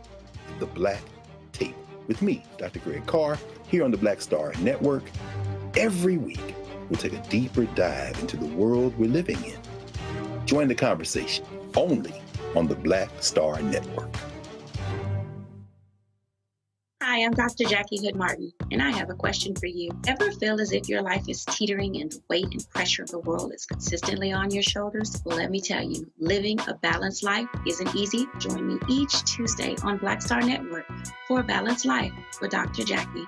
Speaker 9: The Black Tape with me, Dr. Greg Carr, here on the Black Star Network. Every week, we'll take a deeper dive into the world we're living in. Join the conversation only on the Black Star Network.
Speaker 20: Hi, I'm Dr. Jackie Hood Martin, and I have a question for you. Ever feel as if your life is teetering and the weight and pressure of the world is consistently on your shoulders? Well, let me tell you, living a balanced life isn't easy. Join me each Tuesday on Black Star Network for A Balanced Life with Dr. Jackie.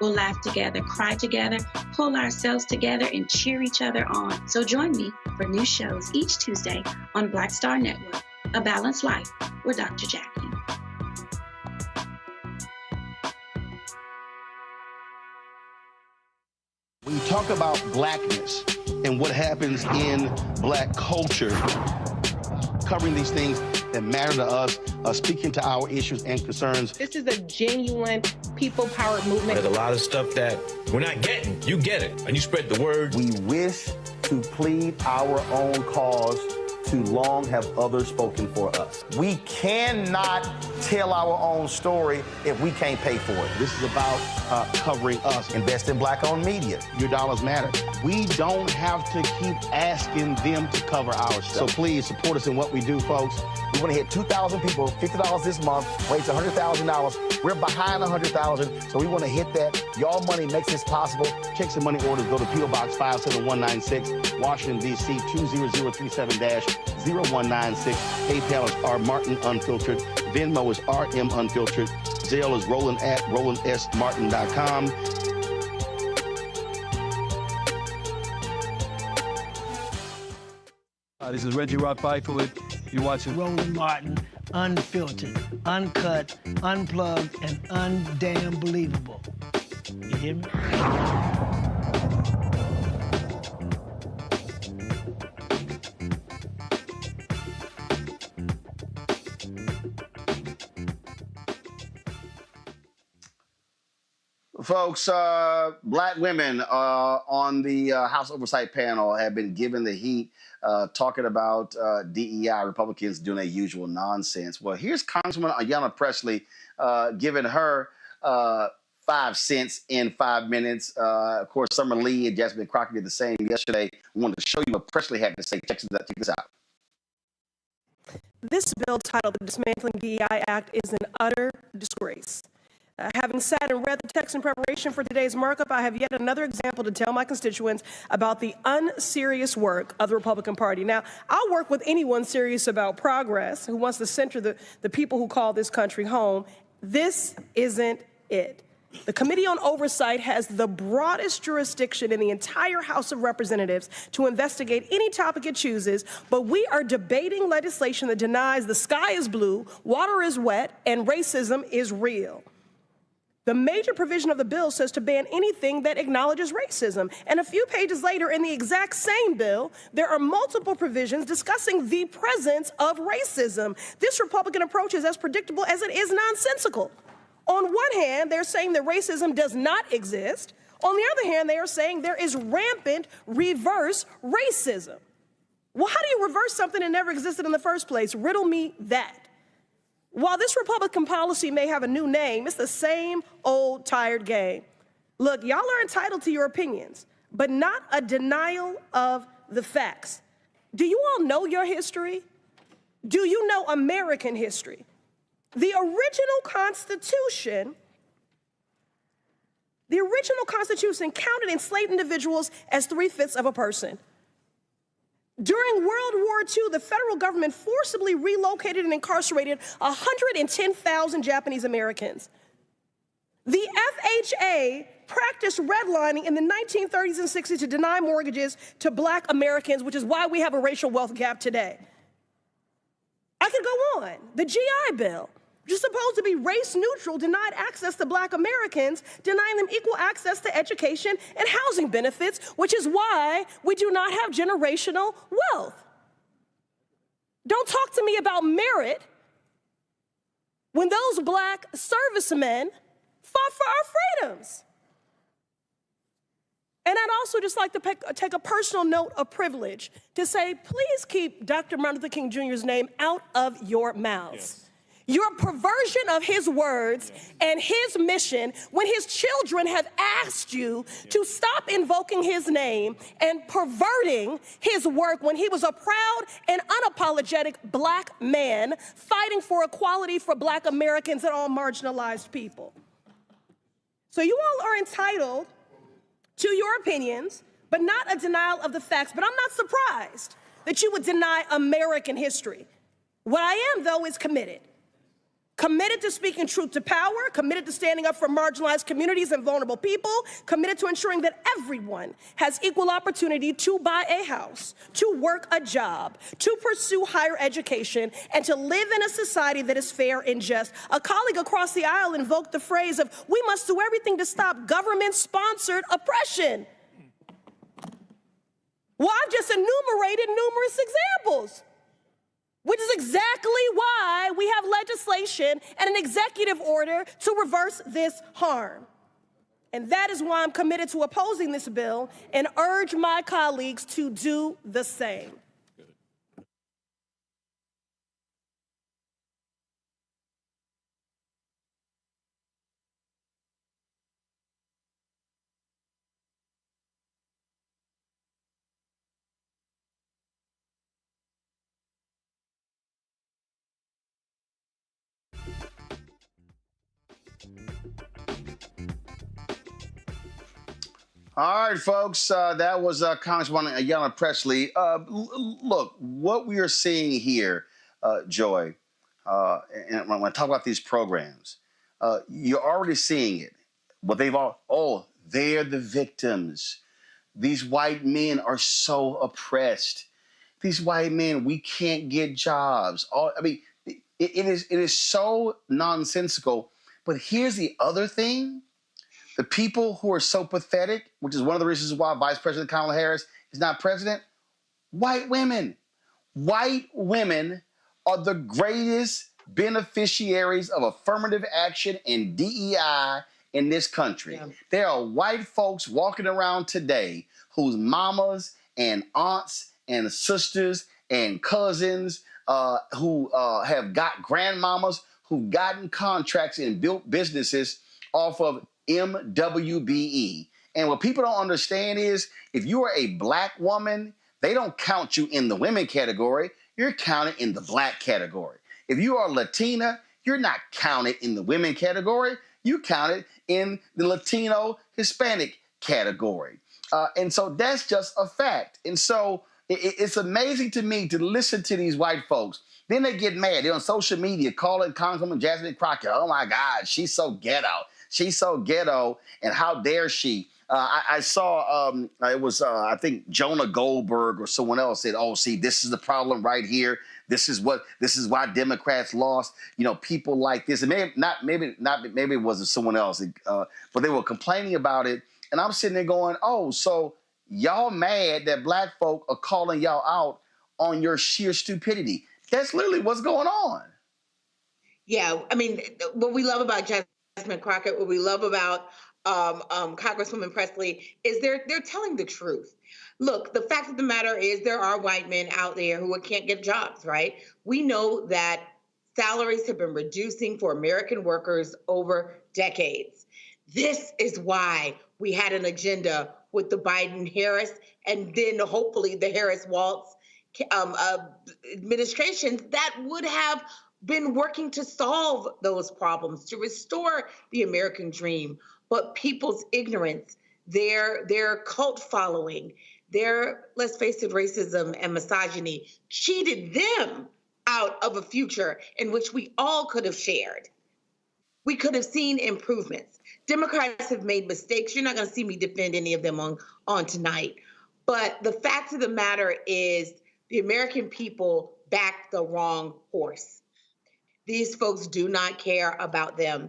Speaker 20: We'll laugh together, cry together, pull ourselves together, and cheer each other on. So join me for new shows each Tuesday on Black Star Network, A Balanced Life with Dr. Jackie.
Speaker 1: When you talk about blackness and what happens in Black culture, covering these things that matter to us, speaking to our issues and concerns.
Speaker 21: This is a genuine people-powered movement.
Speaker 2: There's a lot of stuff that we're not getting. You get it, and you spread the word.
Speaker 1: We wish to plead our own cause. Too long have others spoken for us. We cannot tell our own story if we can't pay for it. This is about covering us. Invest in Black-owned media. Your dollars matter. We don't have to keep asking them to cover our stuff. So please support us in what we do, folks. We want to hit 2,000 people, $50 this month, raise $100,000. We're behind 100,000, so we want to hit that. Y'all money makes this possible. Checks and money orders go to P.O. Box 57196, Washington, D.C., 20037-0196. PayPal is R. Martin Unfiltered. Venmo is RM Unfiltered. Zelle is Roland at RolandSMartin.com.
Speaker 22: This is Reggie Rock Byfield. You're watching
Speaker 23: Roland Martin Unfiltered, uncut, unplugged, and undamn believable. You hear me?
Speaker 1: Folks, Black women on the House Oversight panel have been given the heat talking about DEI, Republicans doing their usual nonsense. Well, here's Congresswoman Ayanna Pressley giving her 5 cents in 5 minutes. Of course, Summer Lee and Jasmine Crockett did the same yesterday. We wanted to show you what Pressley had to say. Check this out.
Speaker 24: This bill titled the Dismantling DEI Act is an utter disgrace. Having sat and read the text in preparation for today's markup, I have yet another example to tell my constituents about the unserious work of the Republican Party. Now, I'll work with anyone serious about progress who wants to center the people who call this country home. This isn't it. The Committee on Oversight has the broadest jurisdiction in the entire House of Representatives to investigate any topic it chooses, but we are debating legislation that denies the sky is blue, water is wet, and racism is real. The major provision of the bill says to ban anything that acknowledges racism. And a few pages later in the exact same bill, there are multiple provisions discussing the presence of racism. This Republican approach is as predictable as it is nonsensical. On one hand, they're saying that racism does not exist. On the other hand, they are saying there is rampant reverse racism. Well, how do you reverse something that never existed in the first place? Riddle me that. While this Republican policy may have a new name, it's the same old tired game. Look, y'all are entitled to your opinions, but not a denial of the facts. Do you all know your history? Do you know American history? The original Constitution counted enslaved individuals as 3/5 of a person. During World War II, the federal government forcibly relocated and incarcerated 110,000 Japanese Americans. The FHA practiced redlining in the 1930s and 60s to deny mortgages to Black Americans, which is why we have a racial wealth gap today. I could go on. The GI Bill, which is supposed to be race neutral, denied access to Black Americans, denying them equal access to education and housing benefits, which is why we do not have generational wealth. Don't talk to me about merit when those Black servicemen fought for our freedoms. And I'd also just like to take a personal note of privilege to say, please keep Dr. Martin Luther King Jr.'s name out of your mouths. Yes. Your perversion of his words and his mission when his children have asked you to stop invoking his name and perverting his work when he was a proud and unapologetic Black man fighting for equality for Black Americans and all marginalized people. So you all are entitled to your opinions, but not a denial of the facts. But I'm not surprised that you would deny American history. What I am, though, is committed. Committed to speaking truth to power, committed to standing up for marginalized communities and vulnerable people, committed to ensuring that everyone has equal opportunity to buy a house, to work a job, to pursue higher education, and to live in a society that is fair and just. A colleague across the aisle invoked the phrase of, we must do everything to stop government-sponsored oppression. Well, I've just enumerated numerous examples, which is exactly why we have legislation and an executive order to reverse this harm. And that is why I'm committed to opposing this bill and urge my colleagues to do the same.
Speaker 1: All right, folks, that was Congresswoman Ayanna Pressley. Look, what we are seeing here, Joy, and when I talk about these programs, you're already seeing it. But they're the victims. These white men are so oppressed. These white men, we can't get jobs. It is so nonsensical. But here's the other thing. The people who are so pathetic, which is one of the reasons why Vice President Kamala Harris is not president, white women. White women are the greatest beneficiaries of affirmative action and DEI in this country. Yeah. There are white folks walking around today whose mamas and aunts and sisters and cousins who have got grandmamas who've gotten contracts and built businesses off of MWBE. And what people don't understand is if you are a Black woman, they don't count you in the women category. You're counted in the Black category. If you are Latina, you're not counted in the women category. You counted in the Latino Hispanic category. And so that's just a fact. And so it's amazing to me to listen to these white folks. Then they get mad. They're on social media calling Congresswoman Jasmine Crockett, oh my God, she's so ghetto. She's so ghetto, and how dare she? I saw it was I think Jonah Goldberg or someone else said, "Oh, see, this is the problem right here. This is why Democrats lost. You know, people like this." And maybe it wasn't someone else, but they were complaining about it. And I'm sitting there going, "Oh, so y'all mad that Black folk are calling y'all out on your sheer stupidity?" That's literally what's going on.
Speaker 19: Yeah, I mean, what we love about Crockett, what we love about Congresswoman Presley is they're telling the truth. Look, the fact of the matter is there are white men out there who can't get jobs, right? We know that salaries have been reducing for American workers over decades. This is why we had an agenda with the Biden-Harris and then hopefully the Harris-Walz administrations that would have been working to solve those problems, to restore the American dream. But people's ignorance, their cult following, their, let's face it, racism and misogyny cheated them out of a future in which we all could have shared. We could have seen improvements. Democrats have made mistakes. You're not going to see me defend any of them on tonight. But the fact of the matter is the American people backed the wrong horse. These folks do not care about them.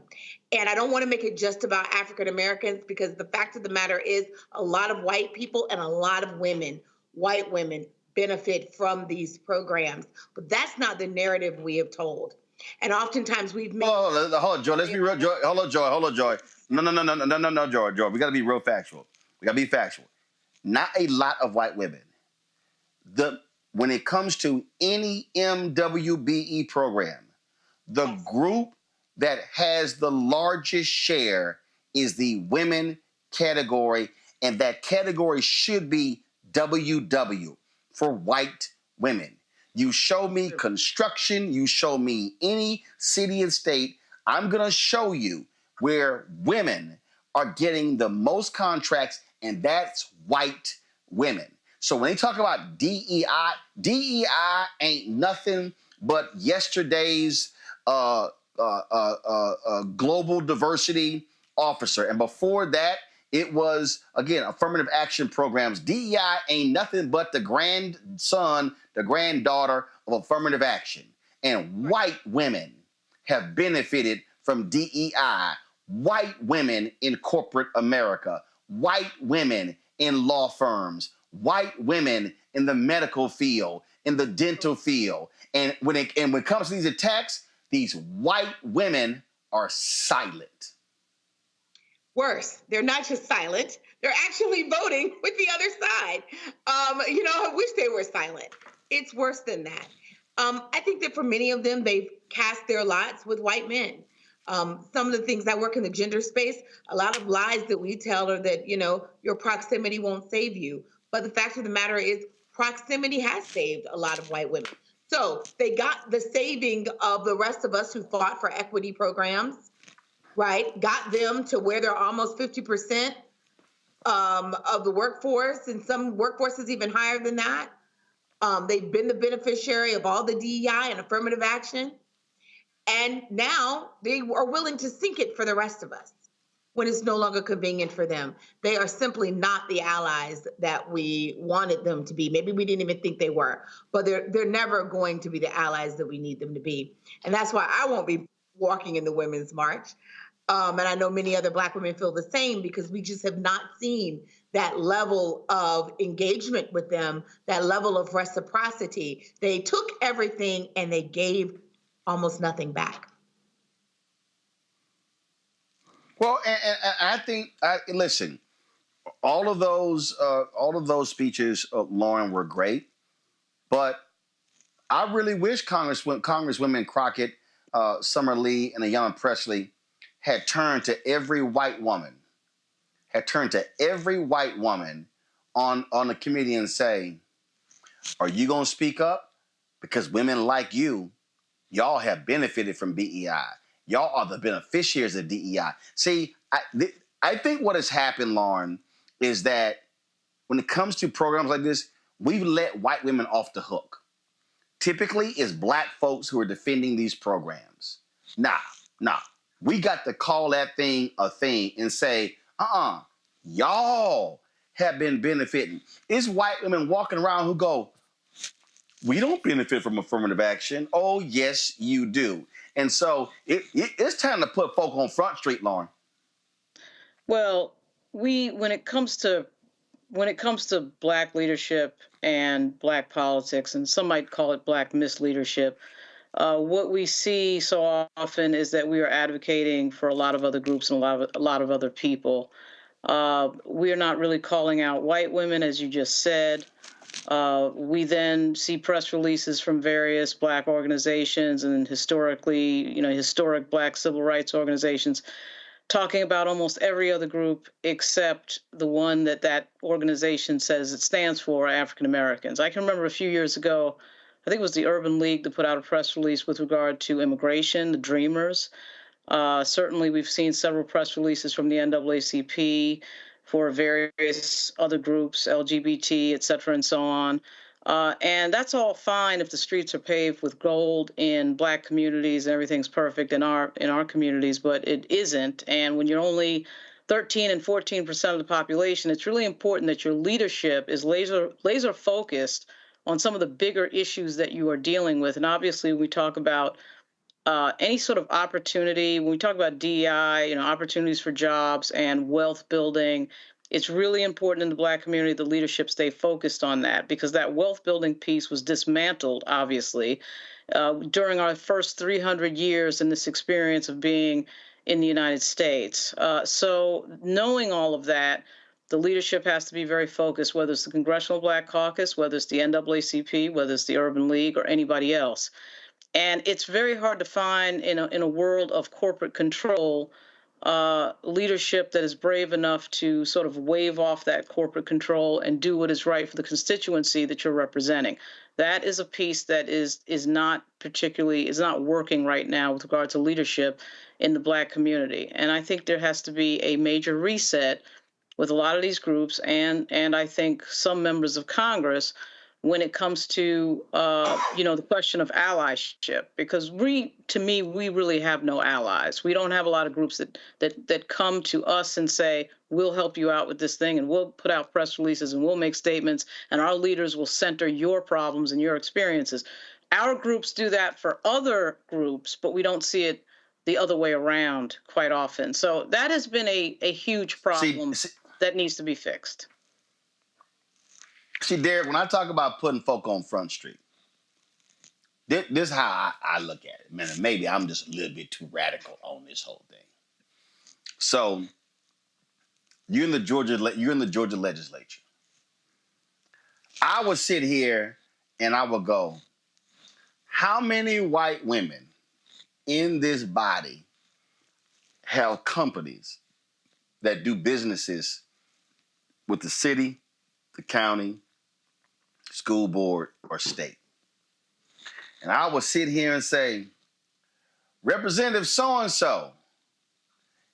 Speaker 19: And I don't want to make it just about African Americans because the fact of the matter is a lot of white people and a lot of women, white women, benefit from these programs. But that's not the narrative we have told. And oftentimes we've made...
Speaker 1: Hold on, Joy. Let's be real. Joy. Hold on, Joy. No, Joy. We got to be real factual. We got to be factual. Not a lot of white women. When it comes to any MWBE program, the group that has the largest share is the women category, and that category should be WW for white women. You show me construction, you show me any city and state, I'm going to show you where women are getting the most contracts, and that's white women. So when they talk about DEI, DEI ain't nothing but yesterday's global diversity officer. And before that, it was, again, affirmative action programs. DEI ain't nothing but the grandson, the granddaughter of affirmative action. And white women have benefited from DEI. White women in corporate America. White women in law firms. White women in the medical field, in the dental field. And when it comes to these attacks, these white women are silent.
Speaker 19: Worse, they're not just silent, they're actually voting with the other side. I wish they were silent. It's worse than that. I think that for many of them, they've cast their lots with white men. Some of the things I work in the gender space, a lot of lies that we tell are that, your proximity won't save you. But the fact of the matter is proximity has saved a lot of white women. So they got the saving of the rest of us who fought for equity programs, right? Got them to where they're almost 50% of the workforce, and some workforces even higher than that. They've been the beneficiary of all the DEI and affirmative action. And now they are willing to sink it for the rest of us when it's no longer convenient for them. They are simply not the allies that we wanted them to be. Maybe we didn't even think they were, but they're never going to be the allies that we need them to be. And that's why I won't be walking in the Women's March. And I know many other Black women feel the same because we just have not seen that level of engagement with them, that level of reciprocity. They took everything and they gave almost nothing back.
Speaker 1: Well, and I think, listen, all of those speeches, Lauren, were great, but I really wish Congresswomen Crockett, Summer Lee, and Ayanna Pressley had turned to every white woman on the committee and say, are you going to speak up? Because women like you, y'all have benefited from DEI. Y'all are the beneficiaries of DEI. See, I think what has happened, Lauren, is that when it comes to programs like this, we've let white women off the hook. Typically, it's Black folks who are defending these programs. Nah. We got to call that thing a thing and say, y'all have been benefiting. It's white women walking around who go, we don't benefit from affirmative action. Oh, yes, you do. And so it's time to put folk on Front Street, Lauren.
Speaker 8: Well, when it comes to Black leadership and Black politics, and some might call it Black misleadership, What we see so often is that we are advocating for a lot of other groups and a lot of other people. We are not really calling out white women, as you just said. We then see press releases from various Black organizations and historically, historic Black civil rights organizations talking about almost every other group except the one that organization says it stands for, African Americans. I can remember a few years ago, I think it was the Urban League that put out a press release with regard to immigration, the Dreamers. Certainly, we've seen several press releases from the NAACP for various other groups, LGBT, et cetera, and so on. And that's all fine if the streets are paved with gold in Black communities and everything's perfect in our communities, but it isn't. And when you're only 13 and 14% of the population, it's really important that your leadership is laser focused on some of the bigger issues that you are dealing with. And obviously, when we talk about any sort of opportunity, when we talk about DEI, opportunities for jobs and wealth building, it's really important in the Black community the leadership stay focused on that, because that wealth building piece was dismantled, obviously, during our first 300 years in this experience of being in the United States. So knowing all of that, the leadership has to be very focused, whether it's the Congressional Black Caucus, whether it's the NAACP, whether it's the Urban League, or anybody else. And it's very hard to find in a world of corporate control leadership that is brave enough to sort of wave off that corporate control and do what is right for the constituency that you're representing. That is a piece that is not working right now with regard to leadership in the Black community. And I think there has to be a major reset with a lot of these groups and I think some members of Congress when it comes to, the question of allyship, because we really have no allies. We don't have a lot of groups that come to us and say, we'll help you out with this thing and we'll put out press releases and we'll make statements and our leaders will center your problems and your experiences. Our groups do that for other groups, but we don't see it the other way around quite often. So that has been a huge problem that needs to be fixed.
Speaker 1: See, Derek, when I talk about putting folk on Front Street, this is how I look at it. Man, maybe I'm just a little bit too radical on this whole thing. So, you're in the Georgia legislature. I would sit here and I would go, how many white women in this body have companies that do businesses with the city, the county, school board, or state? And I would sit here and say, Representative so-and-so,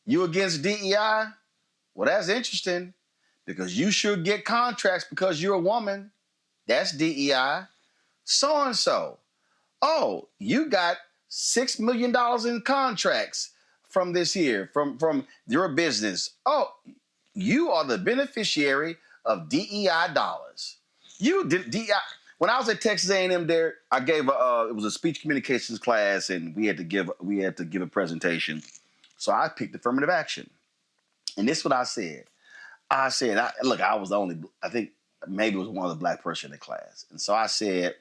Speaker 1: you against DEI? Well, that's interesting because you should get contracts because you're a woman. That's DEI. So-and-so, oh, you got $6 million in contracts from this year, from your business. Oh, you are the beneficiary of DEI dollars. You did DEI. When I was at Texas A&M, there I gave it was a speech communications class, and we had to give a presentation. So I picked affirmative action, and this is what I said. I was the only, I think maybe it was one of the Black person in the class, and so I said,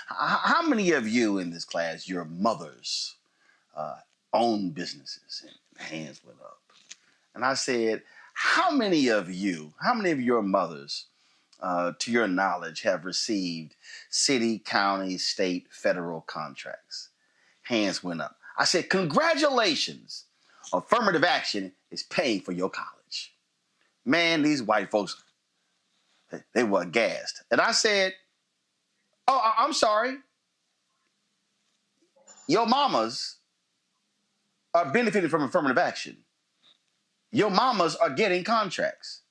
Speaker 1: how many of you in this class, your mothers own businesses? And hands went up, and I said, how many of your mothers, to your knowledge, have received city, county, state, federal contracts? Hands went up. I said, congratulations. Affirmative action is paying for your college. Man, these white folks, they were aghast. And I said, oh, I'm sorry. Your mamas are benefiting from affirmative action. Your mamas are getting contracts.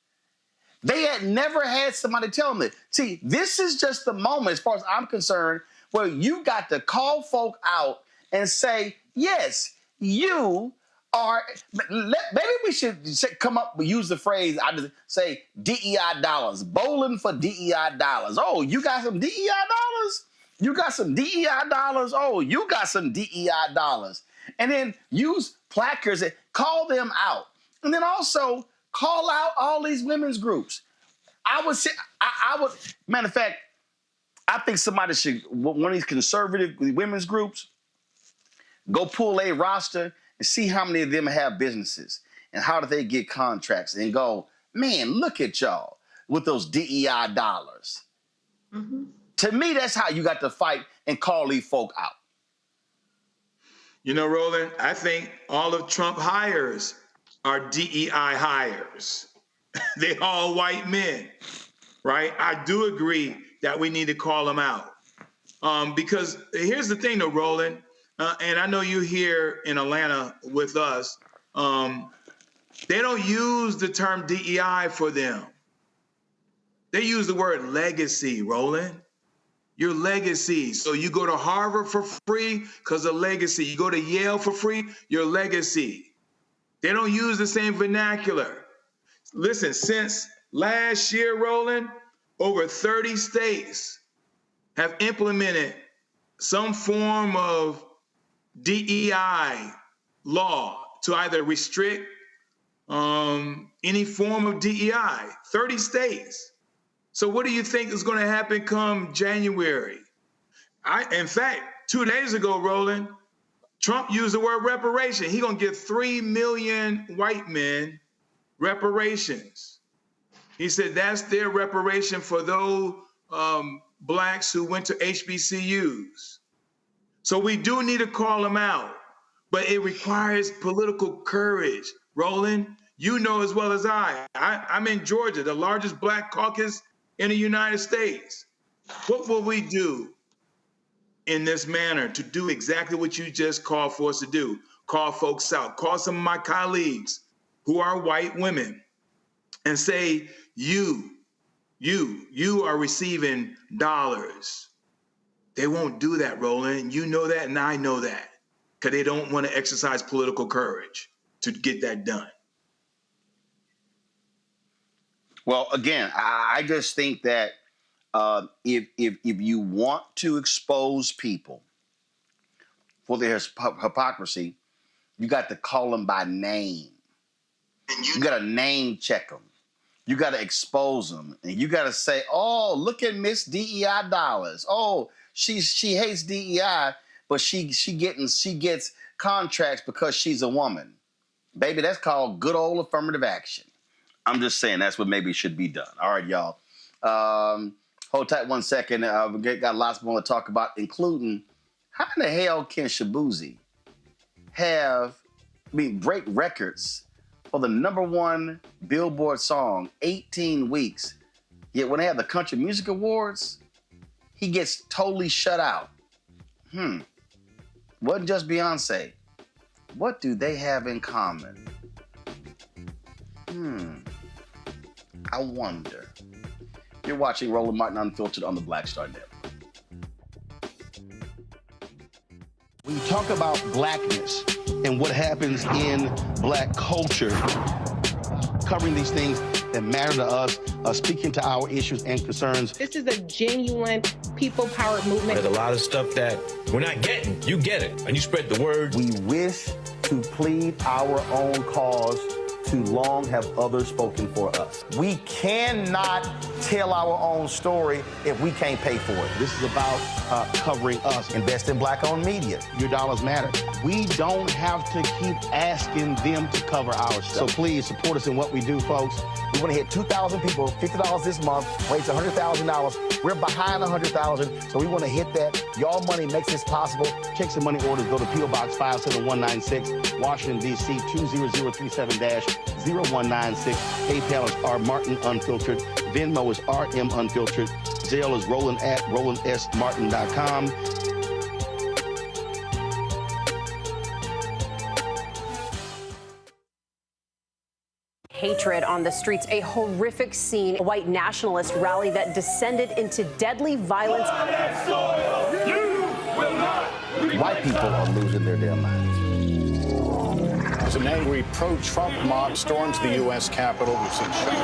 Speaker 1: They had never had somebody tell them that. See, this is just the moment, as far as I'm concerned, where you got to call folk out and say, yes, you are. Maybe we should come up and use the phrase, I just say DEI dollars, bowling for DEI dollars. Oh, you got some DEI dollars? You got some DEI dollars? Oh, you got some DEI dollars. And then use placards that call them out. And then also call out all these women's groups. Matter of fact, I think somebody should, one of these conservative women's groups, go pull a roster and see how many of them have businesses and how do they get contracts and go, man, look at y'all with those DEI dollars. Mm-hmm. To me, that's how you got to fight and call these folk out.
Speaker 16: You know, Roland, I think all of Trump hires are DEI hires. They all white men, right? I do agree that we need to call them out. Because here's the thing though, Roland, and I know you're here in Atlanta with us, they don't use the term DEI for them. They use the word legacy, Roland. Your legacy. So you go to Harvard for free because of legacy. You go to Yale for free, your legacy. They don't use the same vernacular. Listen, since last year, Roland, over 30 states have implemented some form of DEI law to either restrict any form of DEI, 30 states. So what do you think is going to happen come January? In fact, 2 days ago, Roland, Trump used the word reparation. He's going to give 3 million white men reparations. He said that's their reparation for those blacks who went to HBCUs. So we do need to call them out, but it requires political courage. Roland, you know as well as I'm in Georgia, the largest black caucus in the United States. What will we do in this manner to do exactly what you just called for us to do? Call folks out, call some of my colleagues who are white women and say, you are receiving dollars. They won't do that, Roland. You know that and I know that because they don't want to exercise political courage to get that done.
Speaker 1: Well, again, I just think that if you want to expose people for their hypocrisy, you got to call them by name. You got to name check them. You got to expose them, and you got to say, "Oh, look at Miss DEI dollars. Oh, she hates DEI, but she gets contracts because she's a woman." Baby, that's called good old affirmative action. I'm just saying that's what maybe should be done. All right, y'all. Hold tight 1 second. We got lots more to talk about, including how in the hell can Shabuzi break records for the #1 Billboard song 18 weeks, yet when they have the Country Music Awards, he gets totally shut out. Wasn't just Beyonce. What do they have in common? I wonder. You're watching Roland Martin Unfiltered on the Black Star Network. When you talk about blackness and what happens in black culture, covering these things that matter to us, speaking to our issues and concerns.
Speaker 21: This is a genuine people-powered movement.
Speaker 2: There's a lot of stuff that we're not getting. You get it, and you spread the word.
Speaker 1: We wish to plead our own cause. Too long have others spoken for us. We cannot tell our own story if we can't pay for it. This is about covering us. Invest in black-owned media. Your dollars matter. We don't have to keep asking them to cover our stuff. So please support us in what we do, folks. We want to hit 2,000 people, $50 this month, raise $100,000. We're behind 100,000, so we want to hit that. Y'all money makes this possible. Checks and money orders go to P.O. Box 57196, Washington, D.C. 20037-0196. PayPal is R Martin Unfiltered. Venmo is RM Unfiltered. Zelle is Roland at RolandSMartin.com.
Speaker 12: Hatred on the streets, a horrific scene, a white nationalist rally that descended into deadly violence.
Speaker 1: White people are losing their damn minds.
Speaker 13: As an angry pro-Trump mob storms the U.S. Capitol, we've seen shooting.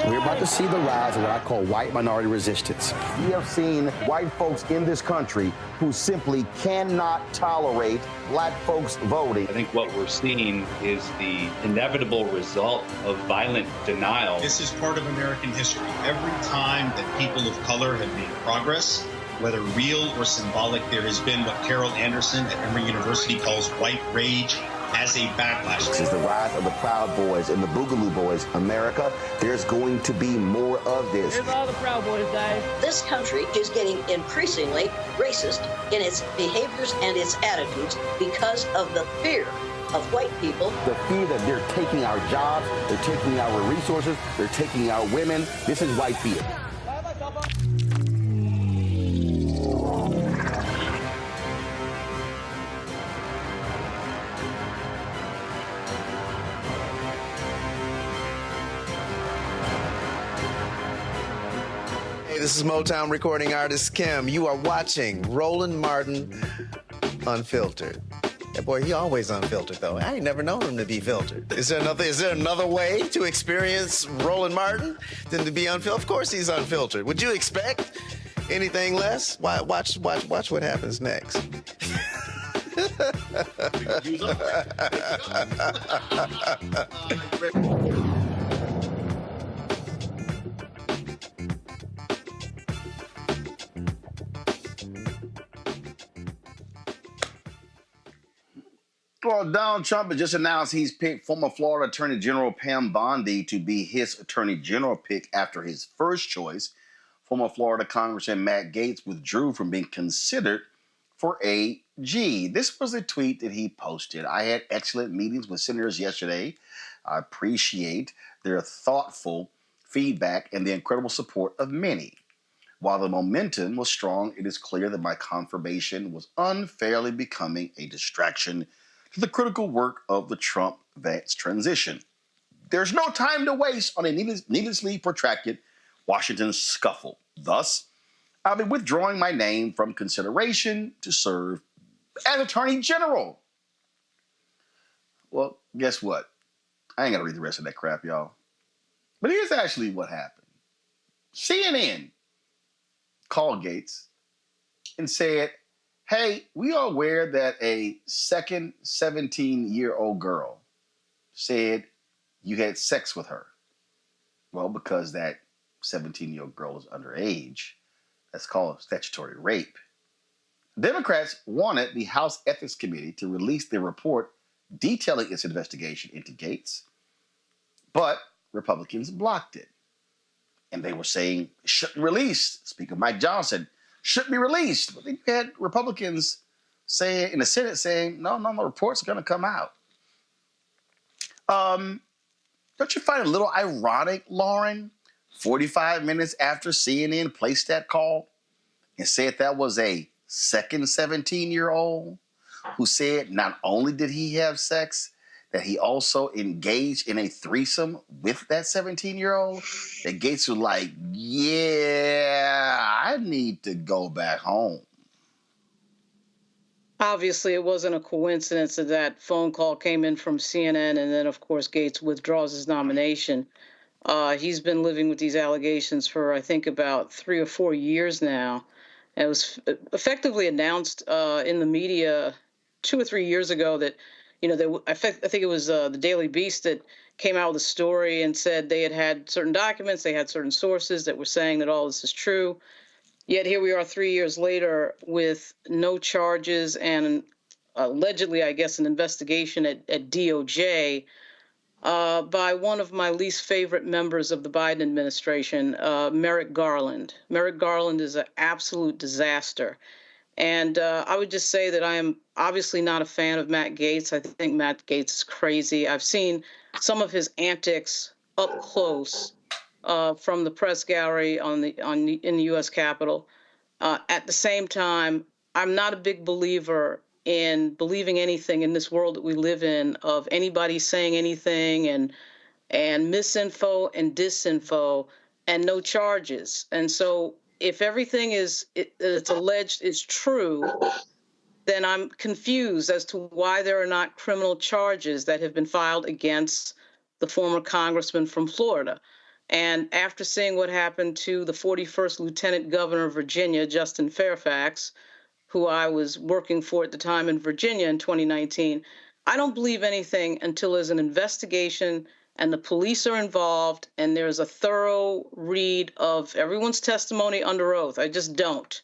Speaker 1: We're about to see the rise of what I call white minority resistance. We have seen white folks in this country who simply cannot tolerate black folks voting.
Speaker 14: I think what we're seeing is the inevitable result of violent denial.
Speaker 15: This is part of American history. Every time that people of color have made progress, whether real or symbolic, there has been what Carol Anderson at Emory University calls white rage as a backlash.
Speaker 1: This is the rise of the Proud Boys and the Boogaloo Boys. America, there's going to be more of this.
Speaker 21: Here's all the Proud Boys, guys.
Speaker 17: This country is getting increasingly racist in its behaviors and its attitudes because of the fear of white people.
Speaker 1: The fear that they're taking our jobs, they're taking our resources, they're taking our women. This is white fear.
Speaker 3: Hey, this is Motown recording artist Kim. You are watching Roland Martin Unfiltered. That boy, he always unfiltered, though. I ain't never known him to be filtered. Is there another way to experience Roland Martin than to be unfiltered? Of course he's unfiltered. Would you expect anything less? Watch what happens next.
Speaker 1: Well, Donald Trump has just announced he's picked former Florida Attorney General Pam Bondi to be his Attorney General pick after his first choice. Former Florida Congressman Matt Gaetz withdrew from being considered for AG. This was a tweet that he posted. I had excellent meetings with senators yesterday. I appreciate their thoughtful feedback and the incredible support of many. While the momentum was strong, it is clear that my confirmation was unfairly becoming a distraction to the critical work of the Trump-Vance transition. There's no time to waste on a needlessly protracted Washington scuffle. Thus, I'll be withdrawing my name from consideration to serve as Attorney General. Well, guess what? I ain't got to read the rest of that crap, y'all. But here's actually what happened. CNN called Gaetz and said, hey, we are aware that a second 17-year-old girl said you had sex with her. Well, because that 17-year-old girl is underage, that's called statutory rape. Democrats wanted the House Ethics Committee to release their report detailing its investigation into Gaetz, but Republicans blocked it. And they were saying it shouldn't release. Speaker Mike Johnson shouldn't be released. But then you had Republicans saying in the Senate saying, no, the report's going to come out. Don't you find it a little ironic, Lauren? 45 minutes after CNN placed that call and said that was a second 17-year-old who said not only did he have sex, that he also engaged in a threesome with that 17-year-old, that Gaetz was like, yeah, I need to go back home.
Speaker 8: Obviously, it wasn't a coincidence that that phone call came in from CNN, and then, of course, Gaetz withdraws his nomination. He's been living with these allegations for, I think, about 3 or 4 years now. It was effectively announced in the media 2 or 3 years ago that, I think it was the Daily Beast that came out with a story and said they had certain documents, they had certain sources that were saying that all this is true. Yet here we are 3 years later with no charges and allegedly, I guess, an investigation at DOJ by one of my least favorite members of the Biden administration, Merrick Garland. Merrick Garland is an absolute disaster. And I would just say that I am obviously not a fan of Matt Gaetz. I think Matt Gaetz is crazy. I've seen some of his antics up close from the press gallery in the U.S. Capitol. At the same time, I'm not a big believer in believing anything in this world that we live in, of anybody saying anything and misinfo and disinfo and no charges. And so if everything it's alleged is true, then I'm confused as to why there are not criminal charges that have been filed against the former congressman from Florida. And after seeing what happened to the 41st Lieutenant Governor of Virginia, Justin Fairfax, who I was working for at the time in Virginia in 2019, I don't believe anything until there's an investigation and the police are involved and there's a thorough read of everyone's testimony under oath. I just don't.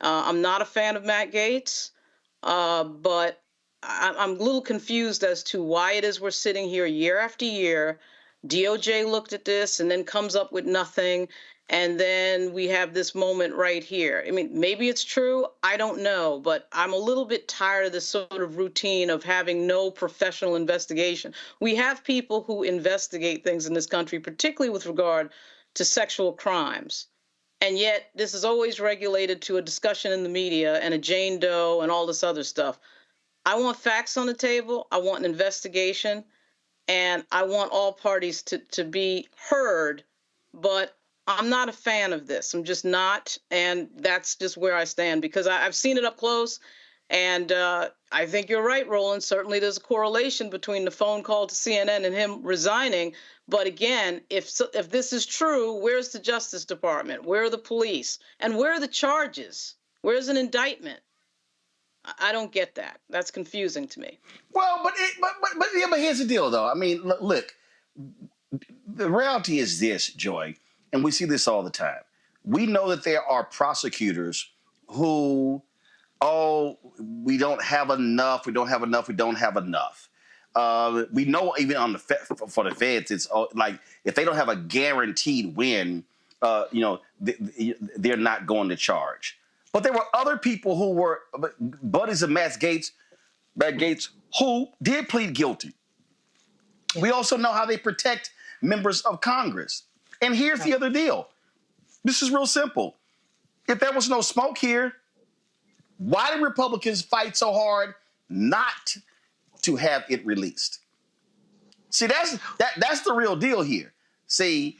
Speaker 8: I'm not a fan of Matt Gaetz, but I'm a little confused as to why it is we're sitting here year after year. DOJ looked at this and then comes up with nothing. And then we have this moment right here. I mean, maybe it's true. I don't know. But I'm a little bit tired of this sort of routine of having no professional investigation. We have people who investigate things in this country, particularly with regard to sexual crimes. And yet this is always regulated to a discussion in the media and a Jane Doe and all this other stuff. I want facts on the table. I want an investigation. And I want all parties to be heard. But I'm not a fan of this. I'm just not. And that's just where I stand, because I've seen it up close. And I think you're right, Roland. Certainly there's a correlation between the phone call to CNN and him resigning. But again, if this is true, where's the Justice Department? Where are the police? And where are the charges? Where's an indictment? I don't get that. That's confusing to me.
Speaker 1: Well, but here's the deal, though. I mean, look, the reality is this, Joy, and we see this all the time. We know that there are prosecutors who, we don't have enough. We don't have enough. We don't have enough. We know even on for the feds, it's like if they don't have a guaranteed win, they're not going to charge. But there were other people who were buddies of Matt Gaetz, who did plead guilty. We also know how they protect members of Congress. And here's the other deal. This is real simple. If there was no smoke here, why did Republicans fight so hard not to have it released? See, that's the real deal here. See,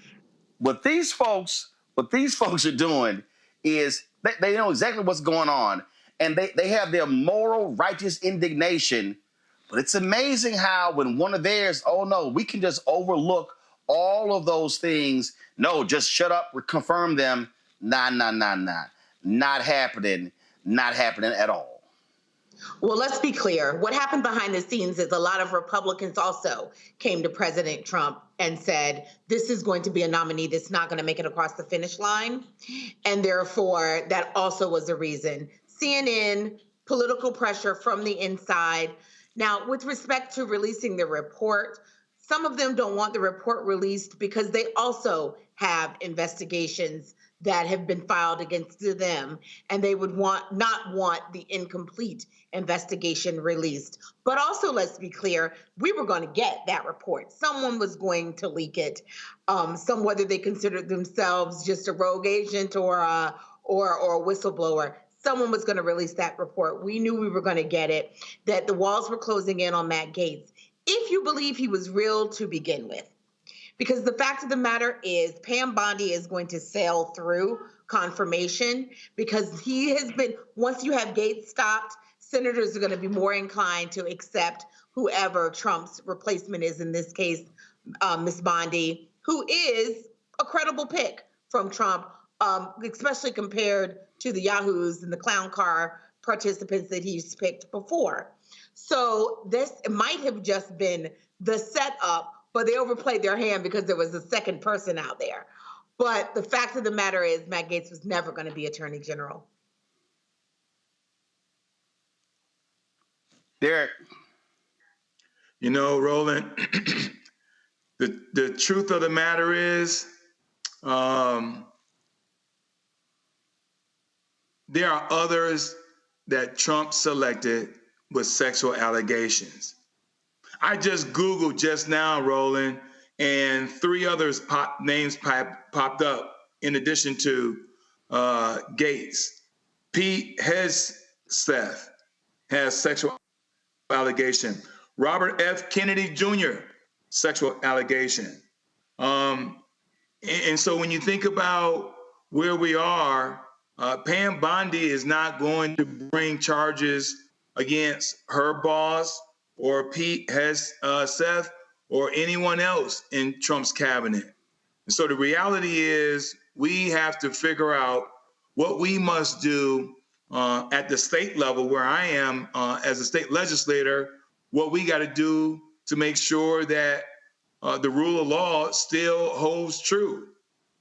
Speaker 1: what these folks are doing is they know exactly what's going on, and they have their moral, righteous indignation. But it's amazing how when one of theirs, we can just overlook all of those things. No, just shut up, confirm them. Nah. Not happening. Not happening at all.
Speaker 19: Well, let's be clear. What happened behind the scenes is a lot of Republicans also came to President Trump and said, this is going to be a nominee that's not going to make it across the finish line. And therefore, that also was a reason. CNN, political pressure from the inside. Now, with respect to releasing the report, some of them don't want the report released because they also have investigations that have been filed against them, and they would not want the incomplete investigation released. But also, let's be clear, we were going to get that report. Someone was going to leak it. Whether they considered themselves just a rogue agent or a whistleblower, someone was going to release that report. We knew we were going to get it, that the walls were closing in on Matt Gaetz, if you believe he was real to begin with. Because the fact of the matter is Pam Bondi is going to sail through confirmation because he has been, once you have Gaetz stopped, senators are going to be more inclined to accept whoever Trump's replacement is, in this case, Ms. Bondi, who is a credible pick from Trump, especially compared to the yahoos and the clown car participants that he's picked before. So this might have just been the setup, but they overplayed their hand because there was a second person out there. But the fact of the matter is Matt Gaetz was never going to be Attorney General.
Speaker 1: Derek.
Speaker 16: You know, Roland, the truth of the matter is there are others that Trump selected with sexual allegations. I just Googled just now, Roland, and 3 others names popped up in addition to Gaetz. Pete Hegseth has sexual allegation. Robert F. Kennedy Jr., sexual allegation. And so when you think about where we are, Pam Bondi is not going to bring charges against her boss or Pete Hegseth or anyone else in Trump's cabinet. And so the reality is we have to figure out what we must do at the state level, where I am as a state legislator, what we got to do to make sure that the rule of law still holds true.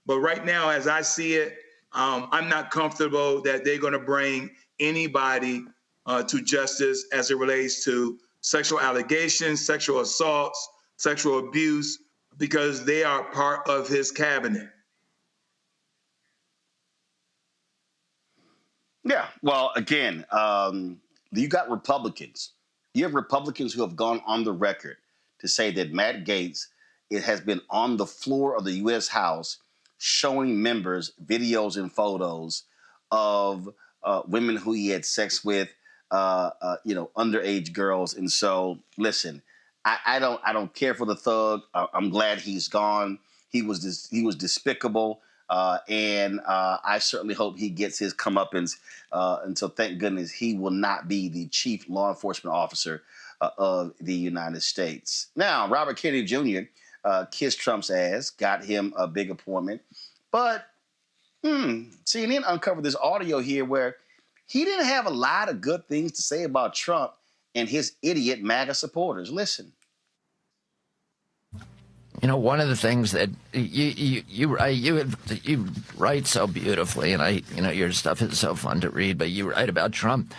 Speaker 16: But right now, as I see it, I'm not comfortable that they're going to bring anybody to justice as it relates to sexual allegations, sexual assaults, sexual abuse, because they are part of his cabinet.
Speaker 1: Yeah, well, again, you got Republicans. You have Republicans who have gone on the record to say that Matt Gaetz, it has been on the floor of the U.S. House showing members videos and photos of women who he had sex with, underage girls. And so, listen, I don't care for the thug. I'm glad he's gone. He was despicable. And I certainly hope he gets his comeuppance. And so thank goodness he will not be the chief law enforcement officer of the United States. Now, Robert Kennedy Jr. Kissed Trump's ass, got him a big appointment. But CNN uncovered this audio here where he didn't have a lot of good things to say about Trump and his idiot MAGA supporters. Listen.
Speaker 5: You know, one of the things that you write so beautifully, and your stuff is so fun to read, but you write about Trump.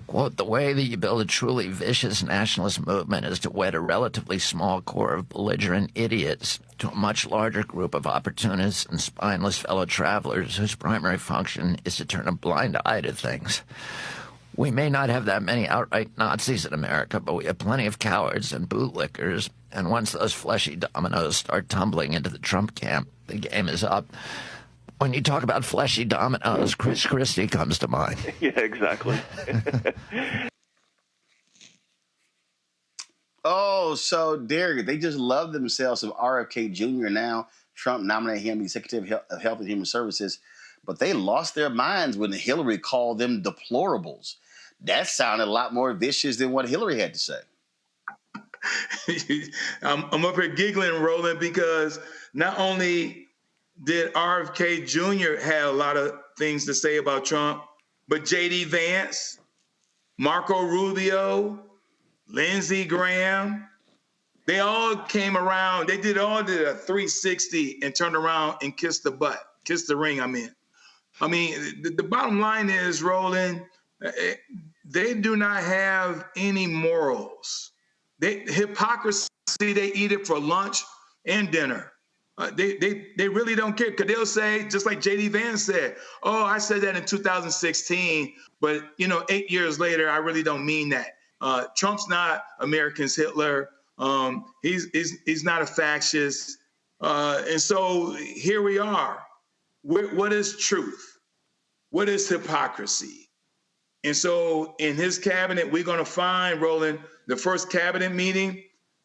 Speaker 5: Quote, the way that you build a truly vicious nationalist movement is to wed a relatively small core of belligerent idiots to a much larger group of opportunists and spineless fellow travelers whose primary function is to turn a blind eye to things. We may not have that many outright Nazis in America, but we have plenty of cowards and bootlickers, and once those fleshy dominoes start tumbling into the Trump camp, the game is up. When you talk about fleshy dominoes, Chris Christie comes to mind.
Speaker 6: Yeah, exactly.
Speaker 1: Oh, so Derek, they just love themselves some RFK Jr. now. Trump nominated him the Secretary of Health and Human Services, but they lost their minds when Hillary called them deplorables. That sounded a lot more vicious than what Hillary had to say.
Speaker 16: I'm up here giggling, Roland, because not only did RFK Jr. have a lot of things to say about Trump, but J.D. Vance, Marco Rubio, Lindsey Graham, they all came around. They did a 360 and turned around and kissed the ring, I mean. The bottom line is, Roland, they do not have any morals. Hypocrisy, they eat it for lunch and dinner. They really don't care, because they'll say, just like J.D. Vance said, oh, I said that in 2016, but 8 years later, I really don't mean that. Trump's not America's Hitler. He's not a fascist. And so here we are. What is truth? What is hypocrisy? And so in his cabinet, we're going to find, Roland, the first cabinet meeting,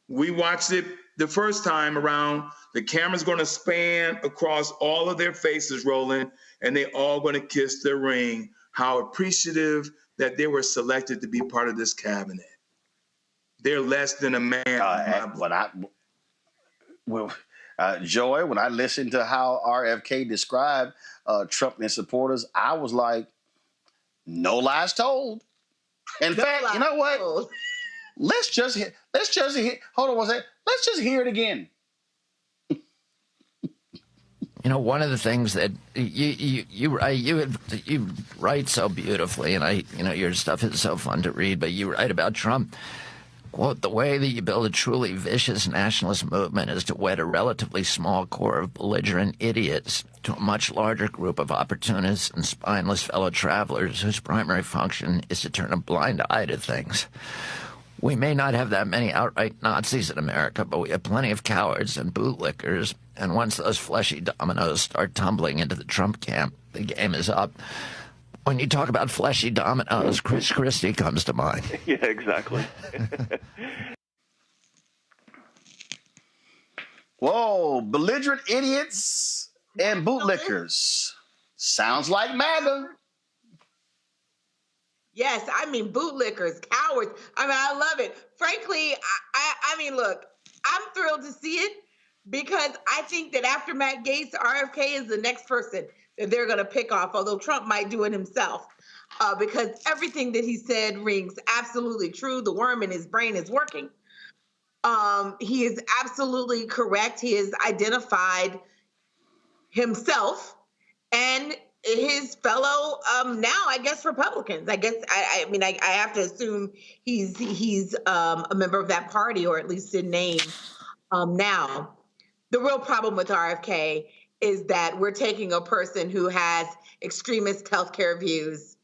Speaker 16: we watched it the first time around. The camera's going to span across all of their faces, Roland, and they all going to kiss the ring. How appreciative that they were selected to be part of this cabinet. They're less than a man.
Speaker 1: Joy, when I listened to how RFK described Trump and his supporters, I was like, no lies told. In fact, you know what? Let's just hear. Hold on one second. Let's just hear it again.
Speaker 5: You know, one of the things that you write so beautifully, and your stuff is so fun to read, but you write about Trump. Quote, the way that you build a truly vicious nationalist movement is to wed a relatively small core of belligerent idiots to a much larger group of opportunists and spineless fellow travelers whose primary function is to turn a blind eye to things. We may not have that many outright Nazis in America, but we have plenty of cowards and bootlickers, and once those fleshy dominoes start tumbling into the Trump camp, the game is up. When you talk about fleshy dominoes, Chris Christie comes to mind.
Speaker 6: Yeah, exactly.
Speaker 1: Whoa, belligerent idiots and bootlickers. Sounds like MAGA.
Speaker 19: Yes, bootlickers, cowards. I love it. Frankly, look, I'm thrilled to see it, because I think that after Matt Gaetz, RFK is the next person that they're going to pick off, although Trump might do it himself, because everything that he said rings absolutely true. The worm in his brain is working. He is absolutely correct. He has identified himself, and his fellow now, I guess, Republicans. I guess I mean I have to assume he's a member of that party, or at least in name. Now, the real problem with RFK is that we're taking a person who has extremist healthcare views,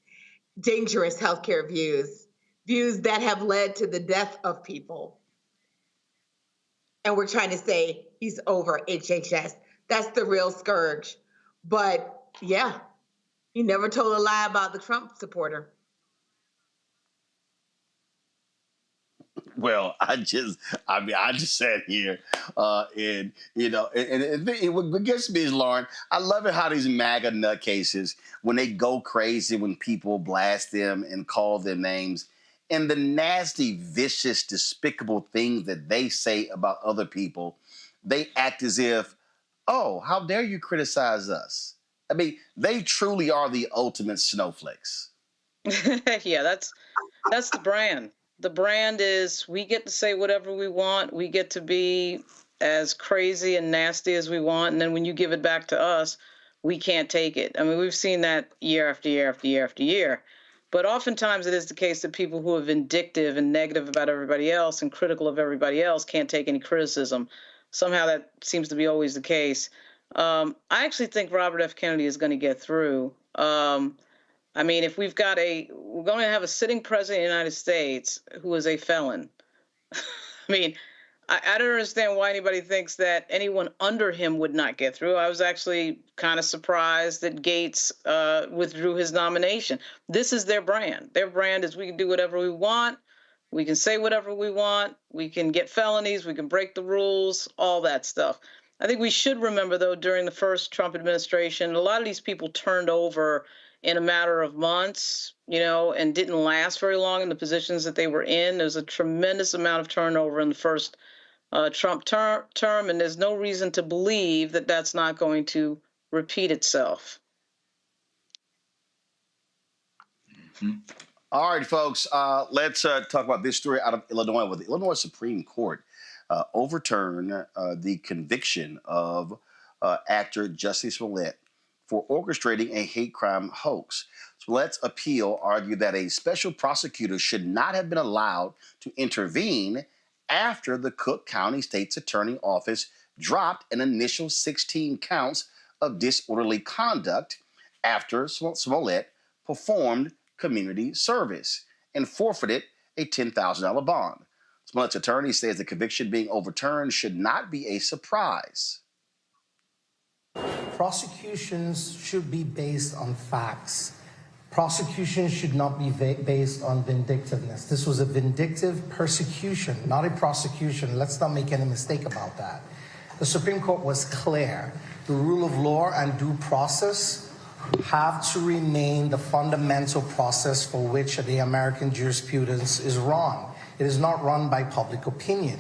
Speaker 19: dangerous healthcare views that have led to the death of people, and we're trying to say he's over HHS. That's the real scourge. But yeah, he never told a lie about the Trump supporter.
Speaker 1: Well, I just sat here, and what gets me is, Lauren, I love it how these MAGA nutcases, when they go crazy, when people blast them and call them names, and the nasty, vicious, despicable things that they say about other people, they act as if, oh, how dare you criticize us? I mean, they truly are the ultimate snowflakes.
Speaker 8: Yeah, that's the brand. The brand is we get to say whatever we want. We get to be as crazy and nasty as we want. And then when you give it back to us, we can't take it. I mean, we've seen that year after year after year after year. But oftentimes it is the case that people who are vindictive and negative about everybody else and critical of everybody else can't take any criticism. Somehow that seems to be always the case. I actually think Robert F. Kennedy is going to get through. I mean, if we're going to have a sitting president of the United States who is a felon. I mean, I don't understand why anybody thinks that anyone under him would not get through. I was actually kind of surprised that Gaetz withdrew his nomination. This is their brand. Their brand is we can do whatever we want. We can say whatever we want. We can get felonies. We can break the rules, all that stuff. I think we should remember, though, during the first Trump administration, a lot of these people turned over in a matter of months, and didn't last very long in the positions that they were in. There's a tremendous amount of turnover in the first Trump term, and there's no reason to believe that that's not going to repeat itself.
Speaker 1: Mm-hmm. All right, folks, let's talk about this story out of Illinois, where the Illinois Supreme Court overturned the conviction of actor Jussie Smollett for orchestrating a hate crime hoax. Smollett's appeal argued that a special prosecutor should not have been allowed to intervene after the Cook County State's Attorney Office dropped an initial 16 counts of disorderly conduct after Smollett performed community service and forfeited a $10,000 bond. Smollett's attorney says the conviction being overturned should not be a surprise.
Speaker 7: Prosecutions should be based on facts. Prosecutions should not be based on vindictiveness. This was a vindictive persecution, not a prosecution. Let's not make any mistake about that. The Supreme Court was clear. The rule of law and due process have to remain the fundamental process for which the American jurisprudence is run. It is not run by public opinion.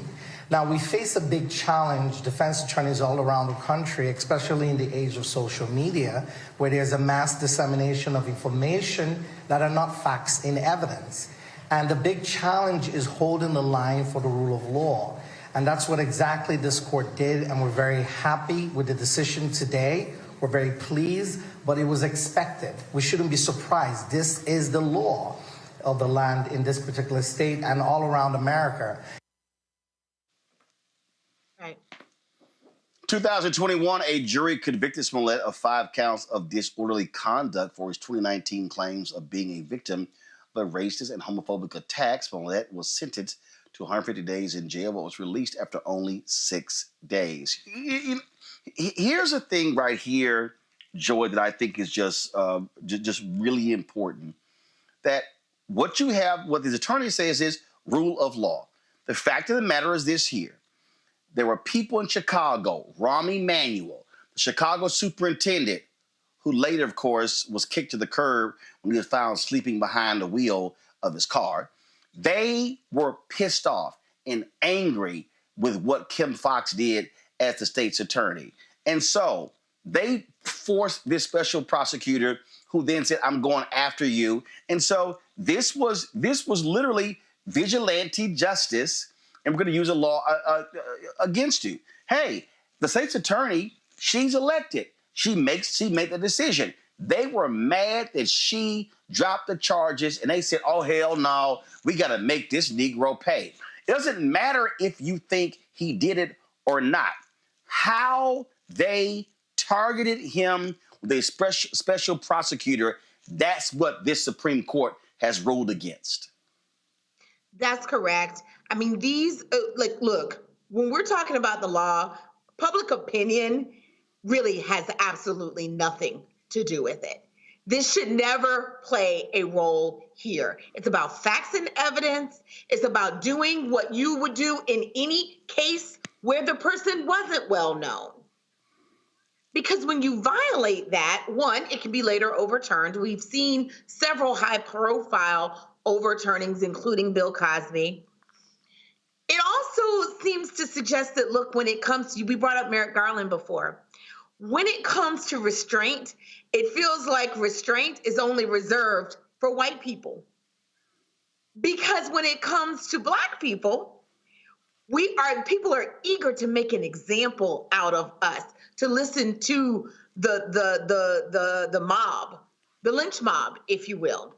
Speaker 7: Now, we face a big challenge, defense attorneys all around the country, especially in the age of social media, where there's a mass dissemination of information that are not facts in evidence. And the big challenge is holding the line for the rule of law. And that's what exactly this court did, and we're very happy with the decision today. We're very pleased, but it was expected. We shouldn't be surprised. This is the law of the land in this particular state and all around America.
Speaker 1: 2021, a jury convicted Smollett of 5 counts of disorderly conduct for his 2019 claims of being a victim of a racist and homophobic attack. Smollett was sentenced to 150 days in jail, but was released after only 6 days. Here's a thing right here, Joy, that I think is just really important. That what his attorney says is rule of law. The fact of the matter is this here. There were people in Chicago, Rahm Emanuel, the Chicago superintendent, who later, of course, was kicked to the curb when he was found sleeping behind the wheel of his car. They were pissed off and angry with what Kim Foxx did as the state's attorney. And so they forced this special prosecutor, who then said, I'm going after you. And so this was literally vigilante justice, and we're going to use a law against you. Hey, the state's attorney, she's elected. She made the decision. They were mad that she dropped the charges, and they said, oh, hell no, we got to make this Negro pay. It doesn't matter if you think he did it or not. How they targeted him with a special prosecutor, that's what this Supreme Court has ruled against.
Speaker 19: That's correct. I mean, these, look, when we're talking about the law, public opinion really has absolutely nothing to do with it. This should never play a role here. It's about facts and evidence. It's about doing what you would do in any case where the person wasn't well known. Because when you violate that, one, it can be later overturned. We've seen several high-profile overturnings, including Bill Cosby. It also seems to suggest that, look, when it comes to, we brought up Merrick Garland before, when it comes to restraint, it feels like restraint is only reserved for white people. Because when it comes to Black people, people are eager to make an example out of us, to listen to the mob, the lynch mob, if you will.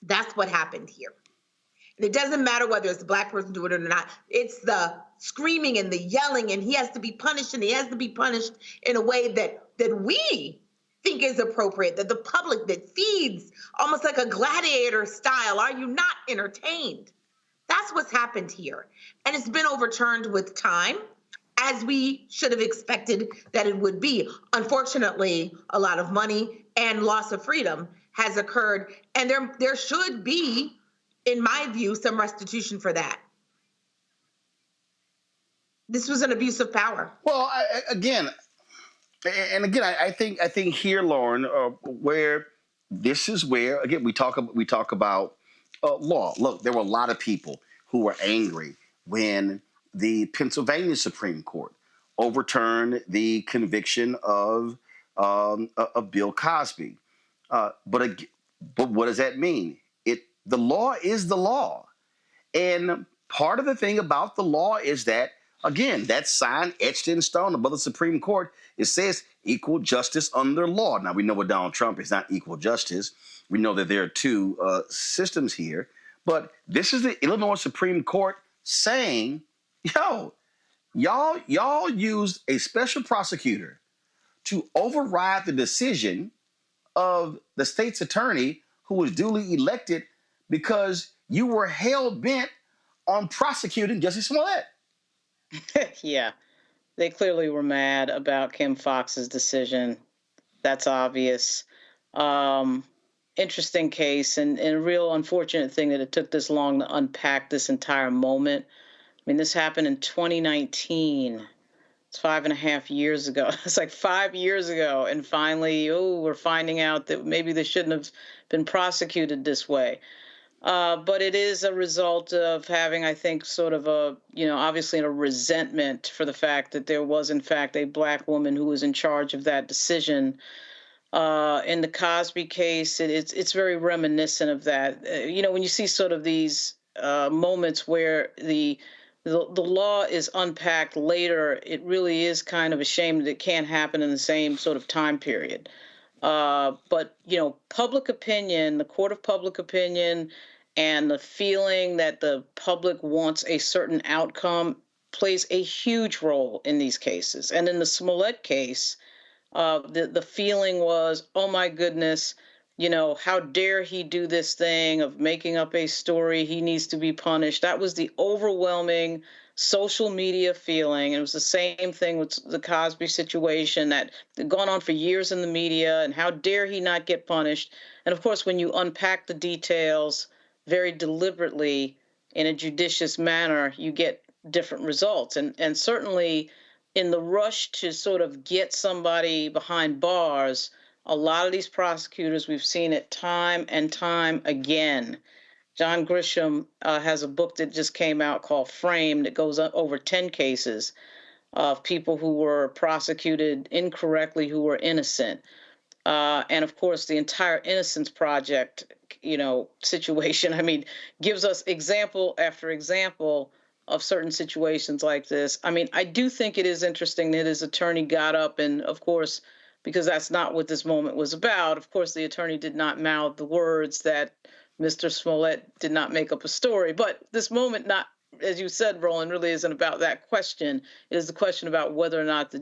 Speaker 19: That's what happened here. And it doesn't matter whether it's a Black person doing it or not. It's the screaming and the yelling, and he has to be punished, and he has to be punished in a way that we think is appropriate, that the public, that feeds almost like a gladiator style. Are you not entertained? That's what's happened here. And it's been overturned with time, as we should have expected that it would be. Unfortunately, a lot of money and loss of freedom has occurred, and there should be, in my view, some restitution for that. This was an abuse of power.
Speaker 1: Well, I think here, Lauren, where this is where, again, we talk about law. Look, there were a lot of people who were angry when the Pennsylvania Supreme Court overturned the conviction of Bill Cosby. But what does that mean? The law is the law. And part of the thing about the law is that, again, that sign etched in stone above the Supreme Court, it says equal justice under law. Now, we know with Donald Trump, it's not equal justice. We know that there are two systems here. But this is the Illinois Supreme Court saying, y'all used a special prosecutor to override the decision of the state's attorney who was duly elected because you were hell-bent on prosecuting Jussie Smollett.
Speaker 8: Yeah, they clearly were mad about Kim Foxx's decision. That's obvious. Interesting case, and a real unfortunate thing that it took this long to unpack this entire moment. I mean, this happened in 2019. It's 5.5 years ago. It's like 5 years ago, and finally, we're finding out that maybe they shouldn't have been prosecuted this way. But it is a result of having, I think, sort of obviously a resentment for the fact that there was, in fact, a Black woman who was in charge of that decision. In the Cosby case, it's very reminiscent of that. When you see sort of these moments where the law is unpacked later, it really is kind of a shame that it can't happen in the same sort of time period. But public opinion, the court of public opinion, and the feeling that the public wants a certain outcome plays a huge role in these cases. And in the Smollett case, the feeling was, oh my goodness, how dare he do this thing of making up a story? He needs to be punished. That was the overwhelming social media feeling. It was the same thing with the Cosby situation that had gone on for years in the media, and how dare he not get punished? And of course, when you unpack the details very deliberately in a judicious manner, you get different results. And certainly in the rush to sort of get somebody behind bars, a lot of these prosecutors, we've seen it time and time again. John Grisham has a book that just came out called Framed that goes over 10 cases of people who were prosecuted incorrectly, who were innocent. And of course, the entire Innocence Project, situation, gives us example after example of certain situations like this. I do think it is interesting that his attorney got up and, of course, because that's not what this moment was about. Of course, the attorney did not mouth the words that Mr. Smollett did not make up a story. But this moment, not, as you said, Roland, really isn't about that question. It is the question about whether or not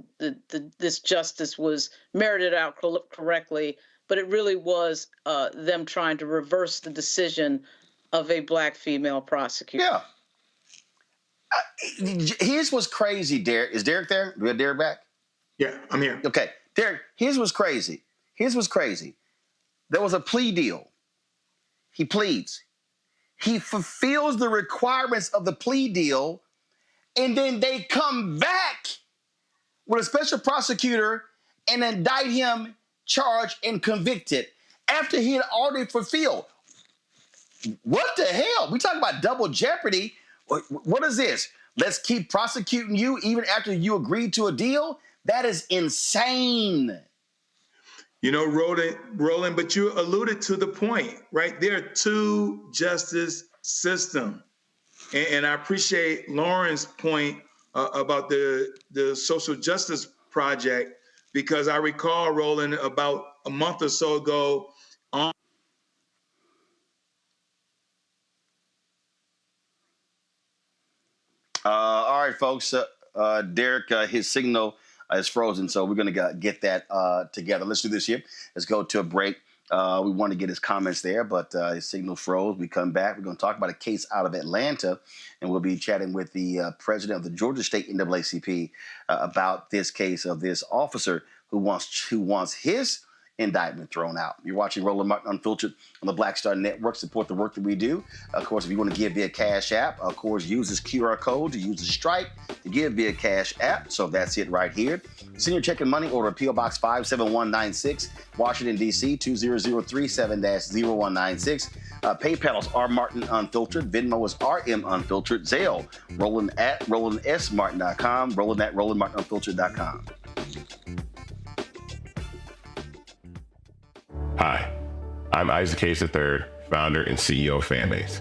Speaker 8: this justice was merited out correctly. But it really was them trying to reverse the decision of a Black female prosecutor.
Speaker 1: Yeah. Here's what's crazy, Derek. Is Derek there? Do we have Derek back?
Speaker 16: Yeah, I'm here.
Speaker 1: Okay. Derek, here's what's crazy. There was a plea deal. He pleads. He fulfills the requirements of the plea deal, and then they come back with a special prosecutor and indict him, charged, and convicted after he had already fulfilled. What the hell? We talking about double jeopardy. What is this? Let's keep prosecuting you even after you agreed to a deal? That is insane.
Speaker 16: You know, Roland, but you alluded to the point, right? There are two justice systems. And I appreciate Lauren's point about the social justice project, because I recall, Roland, about a month or so ago,
Speaker 1: all right, folks. Derek, his signal is frozen, so we're going to get that together. Let's do this here. Let's go to a break. We want to get his comments there, but his signal froze. We come back. We're going to talk about a case out of Atlanta, and we'll be chatting with the president of the Georgia State NAACP about this case of this officer who wants his indictment thrown out. You're watching Roland Martin Unfiltered on the Black Star Network. Support the work that we do. Of course, if you want to give via Cash App, of course, use this QR code to use the Stripe to give via Cash App. So that's it right here. Send your check and money order to P.O. Box 57196, Washington, D.C. 20037-0196. PayPal is R Martin Unfiltered. Venmo is RM Unfiltered. Zelle, Roland at RolandSMartin.com. Roland at RolandMartinUnfiltered.com.
Speaker 4: Hi, I'm Isaac Hayes III, founder and CEO of Fanbase.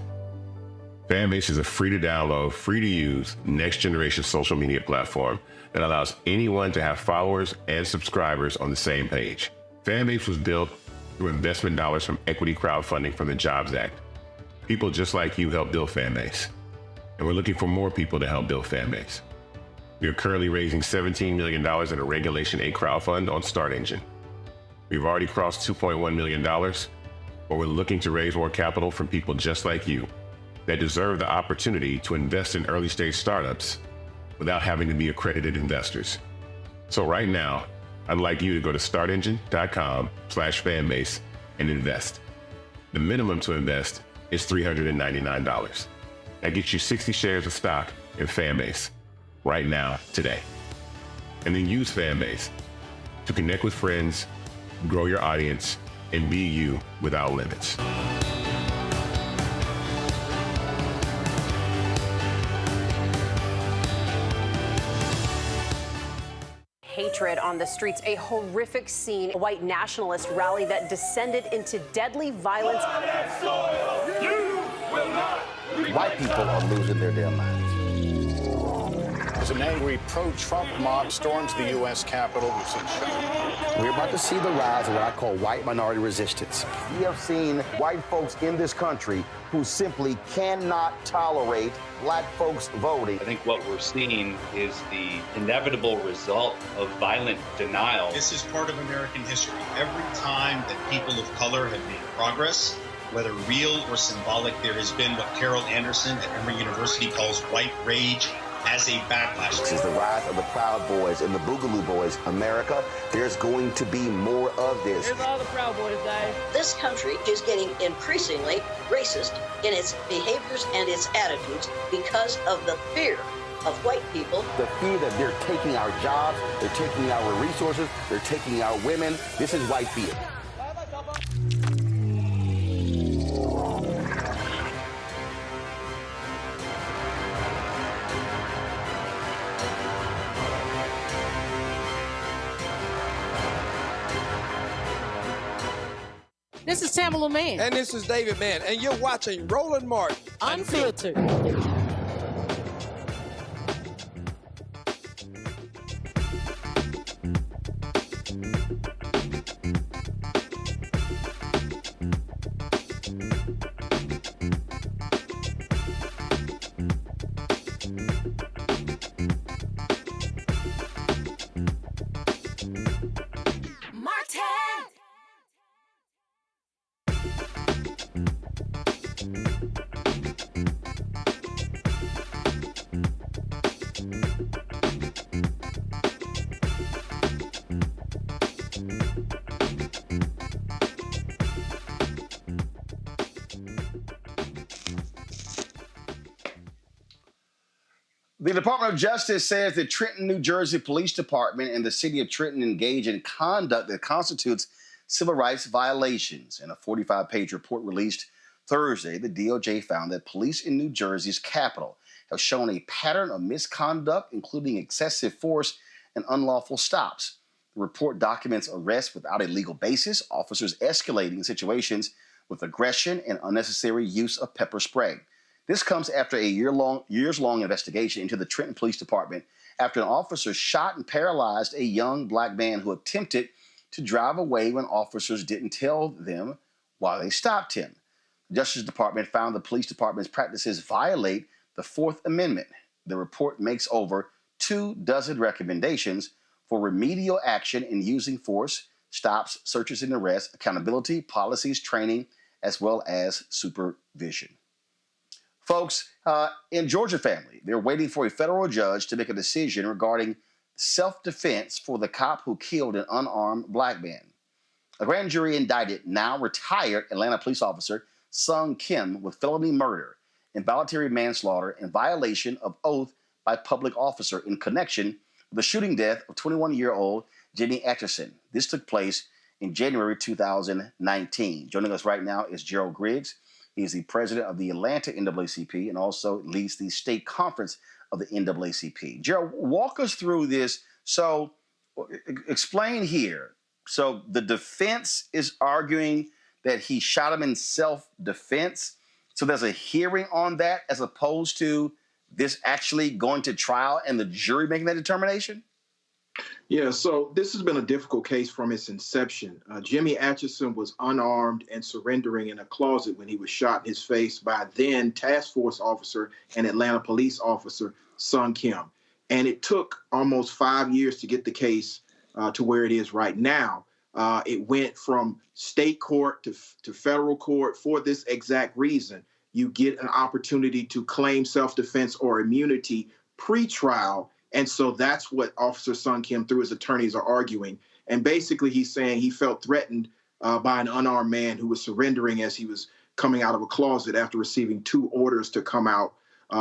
Speaker 4: Fanbase is a free-to-download, free-to-use, next-generation social media platform that allows anyone to have followers and subscribers on the same page. Fanbase was built through investment dollars from equity crowdfunding from the Jobs Act. People just like you help build Fanbase, and we're looking for more people to help build Fanbase. We are currently raising $17 million in a Regulation A crowdfund on Start Engine. We've already crossed $2.1 million, but we're looking to raise more capital from people just like you that deserve the opportunity to invest in early-stage startups without having to be accredited investors. So right now, I'd like you to go to startengine.com/fanbase and invest. The minimum to invest is $399. That gets you 60 shares of stock in Fanbase right now, today. And then use Fanbase to connect with friends, grow your audience, and be you without limits.
Speaker 12: Hatred on the streets, a horrific scene, a white nationalist rally that descended into deadly violence.
Speaker 1: White people are losing their damn minds.
Speaker 13: As an angry pro-Trump mob storms the U.S. Capitol, we've seen
Speaker 1: We're about to see the rise of what I call white minority resistance. We have seen white folks in this country who simply cannot tolerate black folks voting.
Speaker 14: I think what we're seeing is the inevitable result of violent denial.
Speaker 15: This is part of American history. Every time that people of color have made progress, whether real or symbolic, there has been what Carol Anderson at Emory University calls white rage as a backlash.
Speaker 1: This is the rise of the Proud Boys and the Boogaloo Boys. America, there's going to be more of this.
Speaker 21: Here's all the Proud Boys, Dave.
Speaker 17: This country is getting increasingly racist in its behaviors and its attitudes because of the fear of white people.
Speaker 1: The fear that they're taking our jobs, they're taking our resources, they're taking our women. This is white fear.
Speaker 21: This is Tamala Mann.
Speaker 10: And this is David Mann. And you're watching Roland Martin
Speaker 21: Unfiltered.
Speaker 9: Martin!
Speaker 1: The Department of Justice says the Trenton, New Jersey Police Department and the city of Trenton engage in conduct that constitutes civil rights violations. In a 45-page report released Thursday, the DOJ found that police in New Jersey's capital have shown a pattern of misconduct, including excessive force and unlawful stops. The report documents arrests without a legal basis, officers escalating situations with aggression and unnecessary use of pepper spray. This comes after a years-long investigation into the Trenton Police Department after an officer shot and paralyzed a young black man who attempted to drive away when officers didn't tell them why they stopped him. The Justice Department found the police department's practices violate the Fourth Amendment. The report makes over 24 recommendations for remedial action in using force, stops, searches and arrests, accountability, policies, training, as well as supervision. Folks, in Georgia family, they're waiting for a federal judge to make a decision regarding self-defense for the cop who killed an unarmed black man. A grand jury indicted now retired Atlanta police officer Sung Kim with felony murder, involuntary manslaughter, and violation of oath by public officer in connection with the shooting death of 21-year-old Janai Nelson. This took place in January 2019. Joining us right now is Gerald Griggs. He is the president of the Atlanta NAACP and also leads the state conference of the NAACP. Gerald, walk us through this. So explain here. So the defense is arguing that he shot him in self-defense. So there's a hearing on that as opposed to this actually going to trial and the jury making that determination?
Speaker 11: Yeah, so this has been a difficult case from its inception. Jimmy Atchison was unarmed and surrendering in a closet when he was shot in his face by then task force officer and Atlanta police officer Sung Kim. And it took almost 5 years to get the case to where it is right now. It went from state court to federal court for this exact reason. You get an opportunity to claim self-defense or immunity pre-trial. And so that's what Officer Sung Kim, through his attorneys, are arguing. And basically, he's saying he felt threatened by an unarmed man who was surrendering as he was coming out of a closet after receiving 2 orders to come out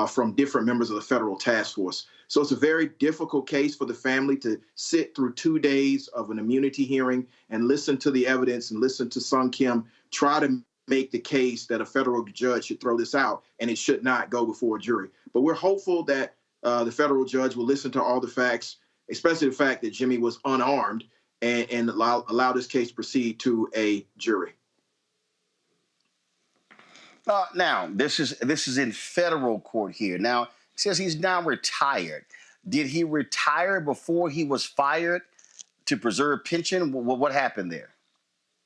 Speaker 11: from different members of the federal task force. So it's a very difficult case for the family to sit through 2 days of an immunity hearing and listen to the evidence and listen to Sung Kim try to make the case that a federal judge should throw this out and it should not go before a jury. But we're hopeful that the federal judge will listen to all the facts, especially the fact that Jimmy was unarmed, and allow this case to proceed to a jury.
Speaker 1: Now, this is in federal court here. Now, it says he's now retired. Did he retire before he was fired to preserve pension? What happened there?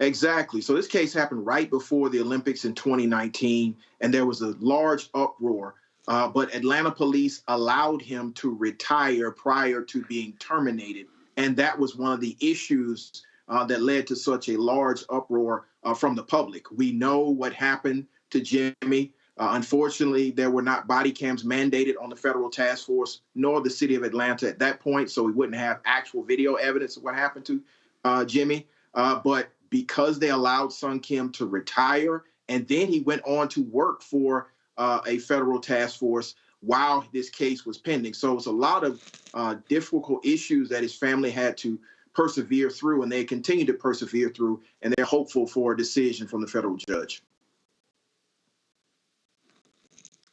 Speaker 11: Exactly. So this case happened right before the Olympics in 2019, and there was a large uproar. But Atlanta police allowed him to retire prior to being terminated. And that was one of the issues that led to such a large uproar from the public. We know what happened to Jimmy. Unfortunately, there were not body cams mandated on the federal task force, nor the city of Atlanta at that point. So we wouldn't have actual video evidence of what happened to Jimmy. But because they allowed Sung Kim to retire, and then he went on to work for a federal task force while this case was pending. So it was a lot of difficult issues that his family had to persevere through, and they continue to persevere through, and they're hopeful for a decision from the federal judge.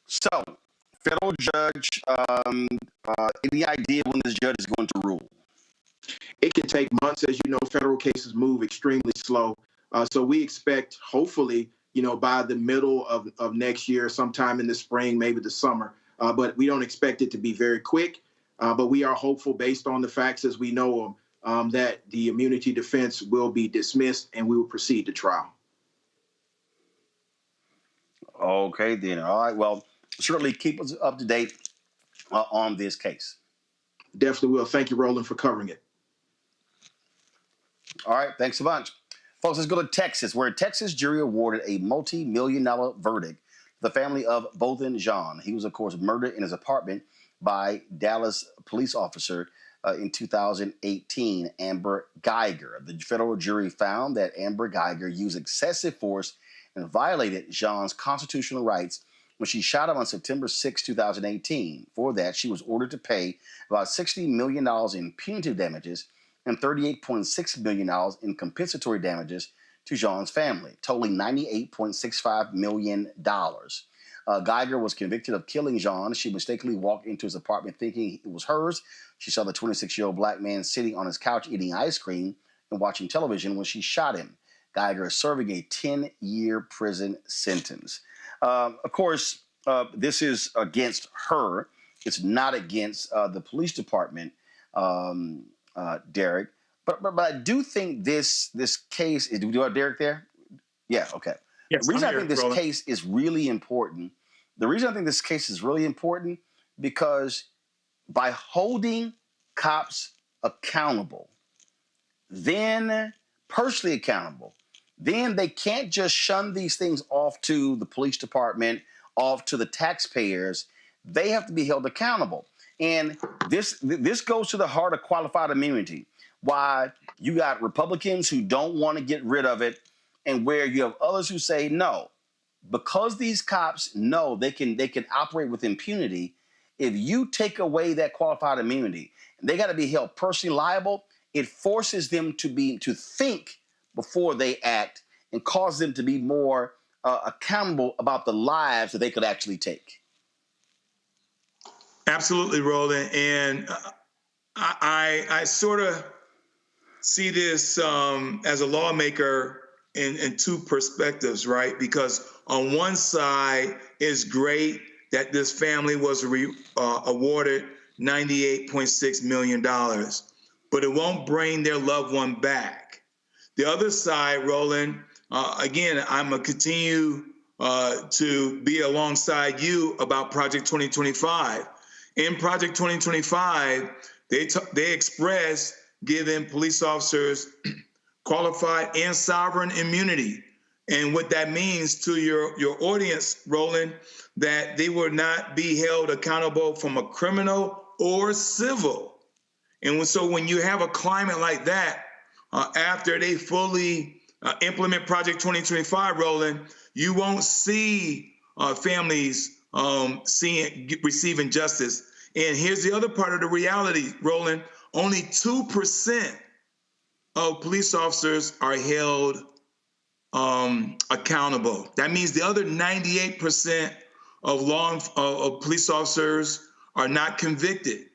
Speaker 1: So, federal judge, any idea when this judge is going to rule?
Speaker 11: It can take months. As you know, federal cases move extremely slow. So we expect, hopefully, by the middle of next year, sometime in the spring, maybe the summer. But we don't expect it to be very quick. But we are hopeful, based on the facts as we know them, that the immunity defense will be dismissed and we will proceed to trial.
Speaker 1: Okay, then. All right. Well, certainly keep us up to date on this case.
Speaker 11: Definitely will. Thank you, Roland, for covering it.
Speaker 1: All right, thanks a bunch. Folks, let's go to Texas, where a Texas jury awarded a multi-million-dollar verdict to the family of Botham Jean. He was, of course, murdered in his apartment by Dallas police officer in 2018, Amber Geiger. The federal jury found that Amber Geiger used excessive force and violated Jean's constitutional rights when she shot him on September 6, 2018. For that, she was ordered to pay about $60 million in punitive damages and $38.6 million in compensatory damages to Jean's family, totaling $98.65 million. Geiger was convicted of killing Jean. She mistakenly walked into his apartment thinking it was hers. She saw the 26-year-old black man sitting on his couch eating ice cream and watching television when she shot him. Geiger is serving a 10-year prison sentence. Of course, this is against her. It's not against the police department, Derek. But I do think this case is. Do we have Derek there? Yeah. Okay.
Speaker 16: Yes,
Speaker 1: The reason
Speaker 16: I'm
Speaker 1: I think
Speaker 16: here,
Speaker 1: this
Speaker 16: Roland.
Speaker 1: case is really important. The reason I think this case is really important because by holding cops accountable, then personally accountable, then they can't just shun these things off to the police department, off to the taxpayers. They have to be held accountable. And this goes to the heart of qualified immunity. Why you got Republicans who don't want to get rid of it, and where you have others who say no, because these cops know they can operate with impunity. If you take away that qualified immunity, and they got to be held personally liable, it forces them to think before they act and causes them to be more accountable about the lives that they could actually take.
Speaker 16: Absolutely, Roland. And I sort of see this as a lawmaker in two perspectives, right? Because on one side, it's great that this family was awarded $98.6 million, but it won't bring their loved one back. The other side, Roland, again, I'm going to continue to be alongside you about Project 2025. In Project 2025, they express giving police officers qualified and sovereign immunity. And what that means to your audience, Roland, that they will not be held accountable from a criminal or civil. And so when you have a climate like that, after they fully implement Project 2025, Roland, you won't see families receiving justice. And here's the other part of the reality, Roland. Only 2% of police officers are held accountable. That means the other 98% of police officers are not convicted.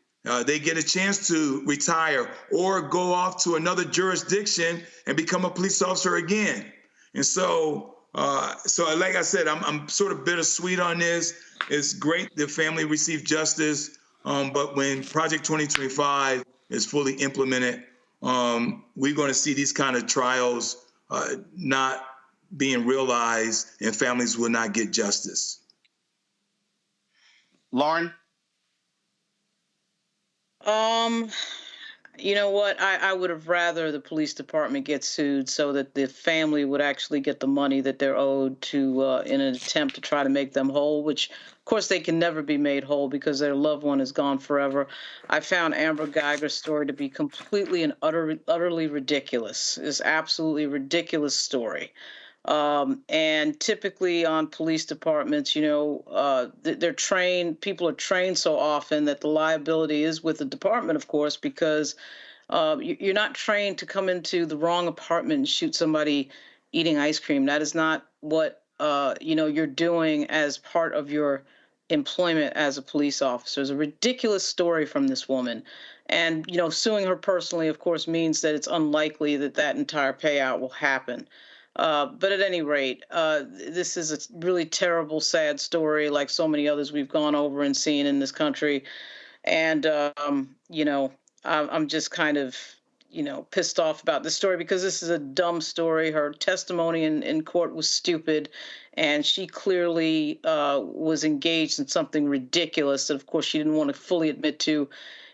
Speaker 16: They get a chance to retire or go off to another jurisdiction and become a police officer again. And so like I said, I'm sort of bittersweet on this. It's great the family received justice, but when Project 2025 is fully implemented, we're going to see these kind of trials not being realized, and families will not get justice.
Speaker 1: Lauren?
Speaker 8: You know what? I would have rather the police department get sued so that the family would actually get the money that they're owed to in an attempt to try to make them whole, which, of course, they can never be made whole because their loved one is gone forever. I found Amber Geiger's story to be completely and utterly ridiculous. It's absolutely ridiculous story. And typically on police departments, you know, they're trained, people are trained so often that the liability is with the department, of course, because you're not trained to come into the wrong apartment and shoot somebody eating ice cream. That is not what, you know, you're doing as part of your employment as a police officer. It's a ridiculous story from this woman. And, you know, suing her personally, of course, means that it's unlikely that that entire payout will happen. But at any rate, this is a really terrible, sad story, like so many others we've gone over and seen in this country. And, you know, I'm just kind of, you know, pissed off about this story because this is a dumb story. Her testimony in court was stupid, and she clearly was engaged in something ridiculous that, of course, she didn't want to fully admit to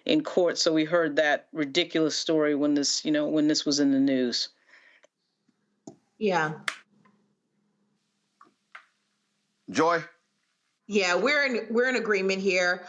Speaker 8: in court. So we heard that ridiculous story when this was in the news.
Speaker 19: Yeah.
Speaker 1: Joy?
Speaker 19: Yeah, we're in agreement here.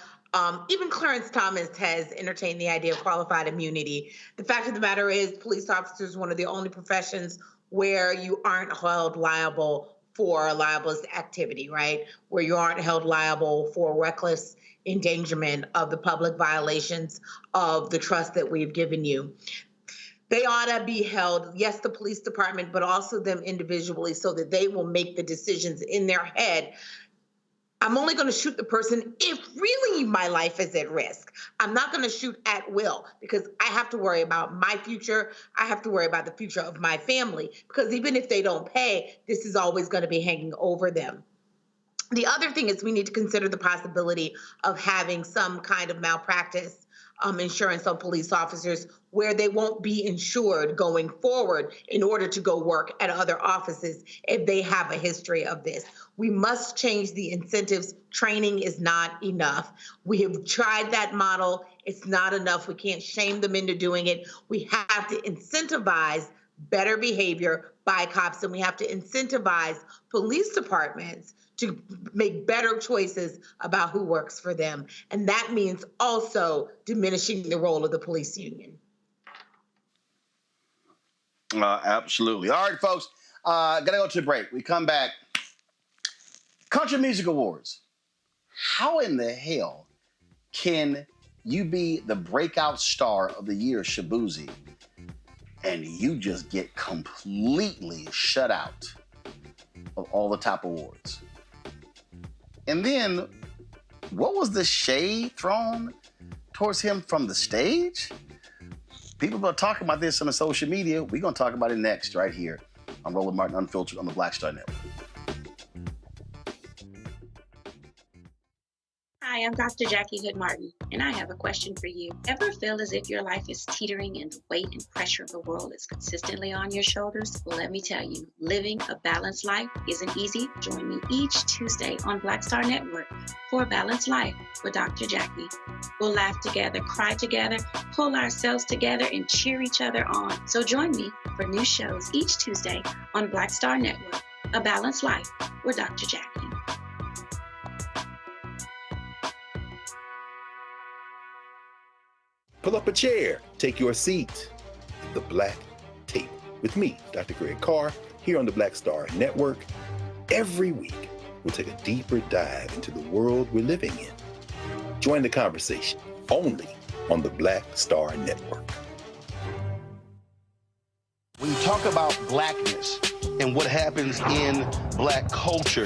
Speaker 19: Even Clarence Thomas has entertained the idea of qualified immunity. The fact of the matter is, police officers are one of the only professions where you aren't held liable for libelous activity, right? Where you aren't held liable for reckless endangerment of the public, violations of the trust that we've given you. They ought to be held, yes, the police department, but also them individually, so that they will make the decisions in their head. I'm only going to shoot the person if really my life is at risk. I'm not going to shoot at will, because I have to worry about my future. I have to worry about the future of my family, because even if they don't pay, this is always going to be hanging over them. The other thing is we need to consider the possibility of having some kind of malpractice insurance on police officers, where they won't be insured going forward in order to go work at other offices if they have a history of this. We must change the incentives. Training is not enough. We have tried that model. It's not enough. We can't shame them into doing it. We have to incentivize better behavior by cops, and we have to incentivize police departments to make better choices about who works for them. And that means also diminishing the role of the police union.
Speaker 1: Absolutely. All right, folks, gotta go to a break. We come back. Country Music Awards. How in the hell can you be the breakout star of the year, Shabuzi, and you just get completely shut out of all the top awards? And then, what was the shade thrown towards him from the stage? People are talking about this on the social media. We're going to talk about it next, right here on Roland Martin Unfiltered on the Black Star Network.
Speaker 9: Hi, I'm Dr. Jackie Hood Martin, and I have a question for you. Ever feel as if your life is teetering and the weight and pressure of the world is consistently on your shoulders? Well, let me tell you, living a balanced life isn't easy. Join me each Tuesday on Black Star Network for A Balanced Life with Dr. Jackie. We'll laugh together, cry together, pull ourselves together, and cheer each other on. So join me for new shows each Tuesday on Black Star Network, A Balanced Life with Dr. Jackie.
Speaker 18: Pull up a chair, take your seat. The Black Tape with me, Dr. Greg Carr, here on the Black Star Network. Every week, we'll take a deeper dive into the world we're living in. Join the conversation only on the Black Star Network.
Speaker 1: When you talk about blackness and what happens in black culture,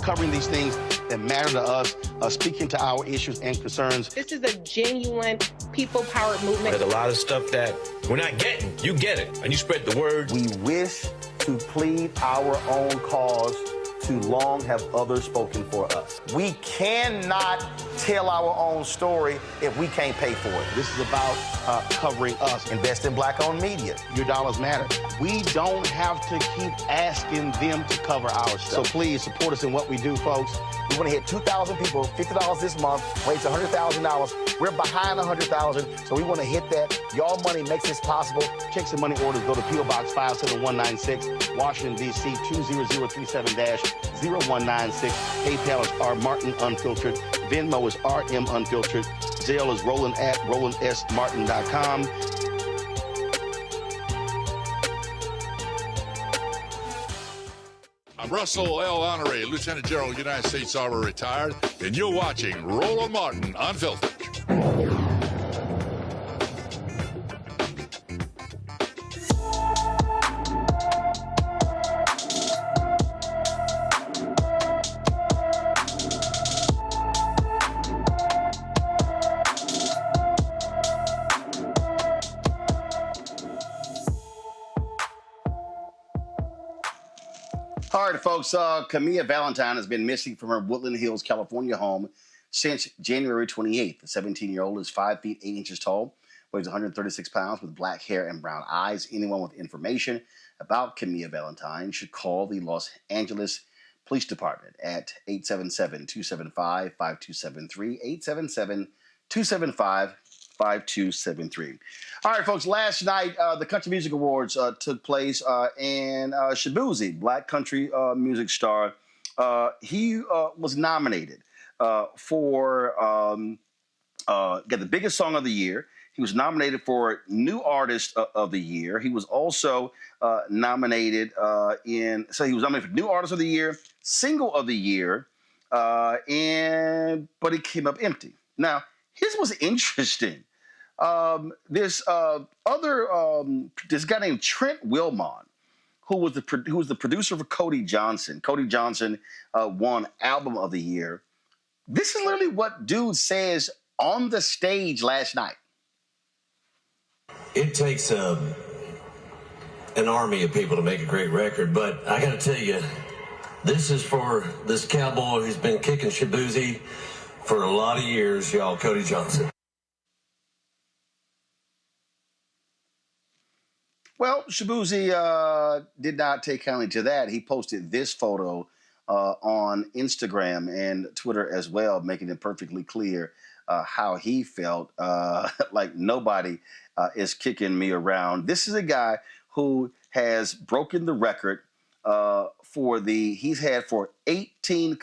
Speaker 1: covering these things that matter to us, speaking to our issues and concerns.
Speaker 20: This is a genuine people-powered movement.
Speaker 2: There's a lot of stuff that we're not getting. You get it, and you spread the word.
Speaker 1: We wish to plead our own cause, to long have others spoken for us. We cannot tell our own story if we can't pay for it. This is about covering us. Invest in black-owned media. Your dollars matter. We don't have to keep asking them to cover our stuff. So please support us in what we do, folks. We want to hit 2,000 people, $50 this month, raise $100,000. We're behind $100,000, so we want to hit that. Your money makes this possible. Check some money orders. Go to P.O. Box 57196, Washington, D.C. 20037-0196. PayPal is R Martin Unfiltered. Venmo is RM Unfiltered. Zelle is Roland at RolandSMartin.com.
Speaker 22: I'm Russell L. Honoré, Lieutenant General, United States Army, retired, and you're watching Roland Martin Unfiltered.
Speaker 1: All right, folks, Camilla Valentine has been missing from her Woodland Hills, California home since January 28th. The 17-year-old is 5 feet 8 inches tall, weighs 136 pounds, with black hair and brown eyes. Anyone with information about Camilla Valentine should call the Los Angeles Police Department at 877-275-5273, 275-5273. All right, folks, last night, the Country Music Awards took place, and Shabuzi, Black country music star, he was nominated for got the biggest song of the year. He was nominated for New Artist of the Year. He was also nominated so he was nominated for New Artist of the Year, Single of the Year, but he came up empty. Now, his was interesting. This guy named Trent Wilmot, who was the producer for Cody Johnson. Cody Johnson won Album of the Year. This is literally what dude says on the stage last night.
Speaker 3: It takes an army of people to make a great record, but I got to tell you, this is for this cowboy who's been kicking Shabuzi for a lot of years, y'all, Cody Johnson.
Speaker 1: Well, Shabuzi did not take kindly to that. He posted this photo on Instagram and Twitter as well, making it perfectly clear how he felt, like nobody is kicking me around. This is a guy who has broken the record he's had for 18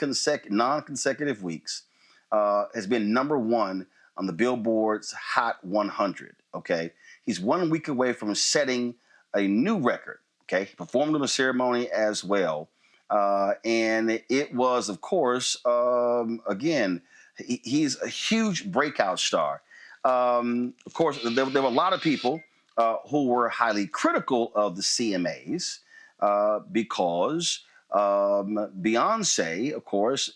Speaker 1: non-consecutive weeks, has been number one on the Billboard's Hot 100, okay? He's 1 week away from setting a new record, okay? He performed in the ceremony as well. And it was, of course, again, he's a huge breakout star. Of course, there were a lot of people who were highly critical of the CMAs because Beyonce, of course,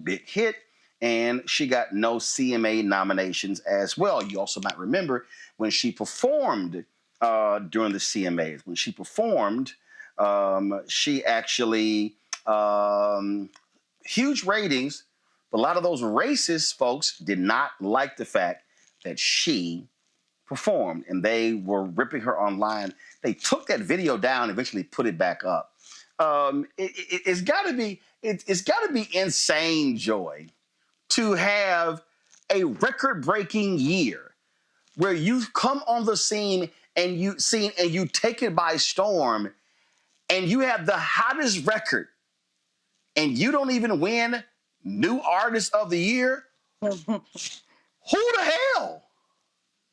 Speaker 1: big hit, and she got no CMA nominations as well. You also might remember when she performed during the CMAs. When she performed, she actually, huge ratings, but a lot of those racist folks did not like the fact that she performed, and they were ripping her online. They took that video down and eventually put it back up. It's got to be insane, Joy, to have a record-breaking year where you come on the scene and you take it by storm, and you have the hottest record, and you don't even win New Artist of the Year. Who the hell?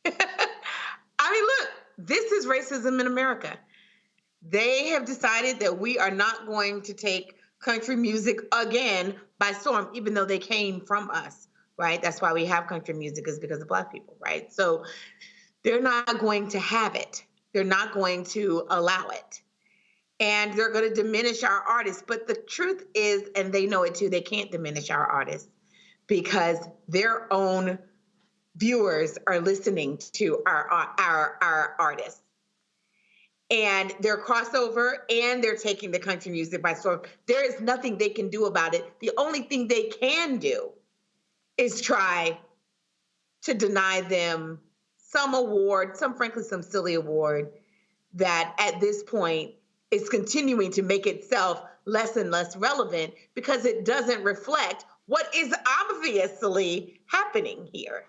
Speaker 19: I mean, look, this is racism in America. They have decided that we are not going to take country music again by storm, even though they came from us, right? That's why we have country music, is because of Black people, right? So they're not going to have it. They're not going to allow it. And they're going to diminish our artists. But the truth is, and they know it too, they can't diminish our artists because their own viewers are listening to our artists. And they're crossover, and they're taking the country music by storm. There is nothing they can do about it. The only thing they can do is try to deny them some award, frankly, some silly award that at this point is continuing to make itself less and less relevant because it doesn't reflect what is obviously happening here.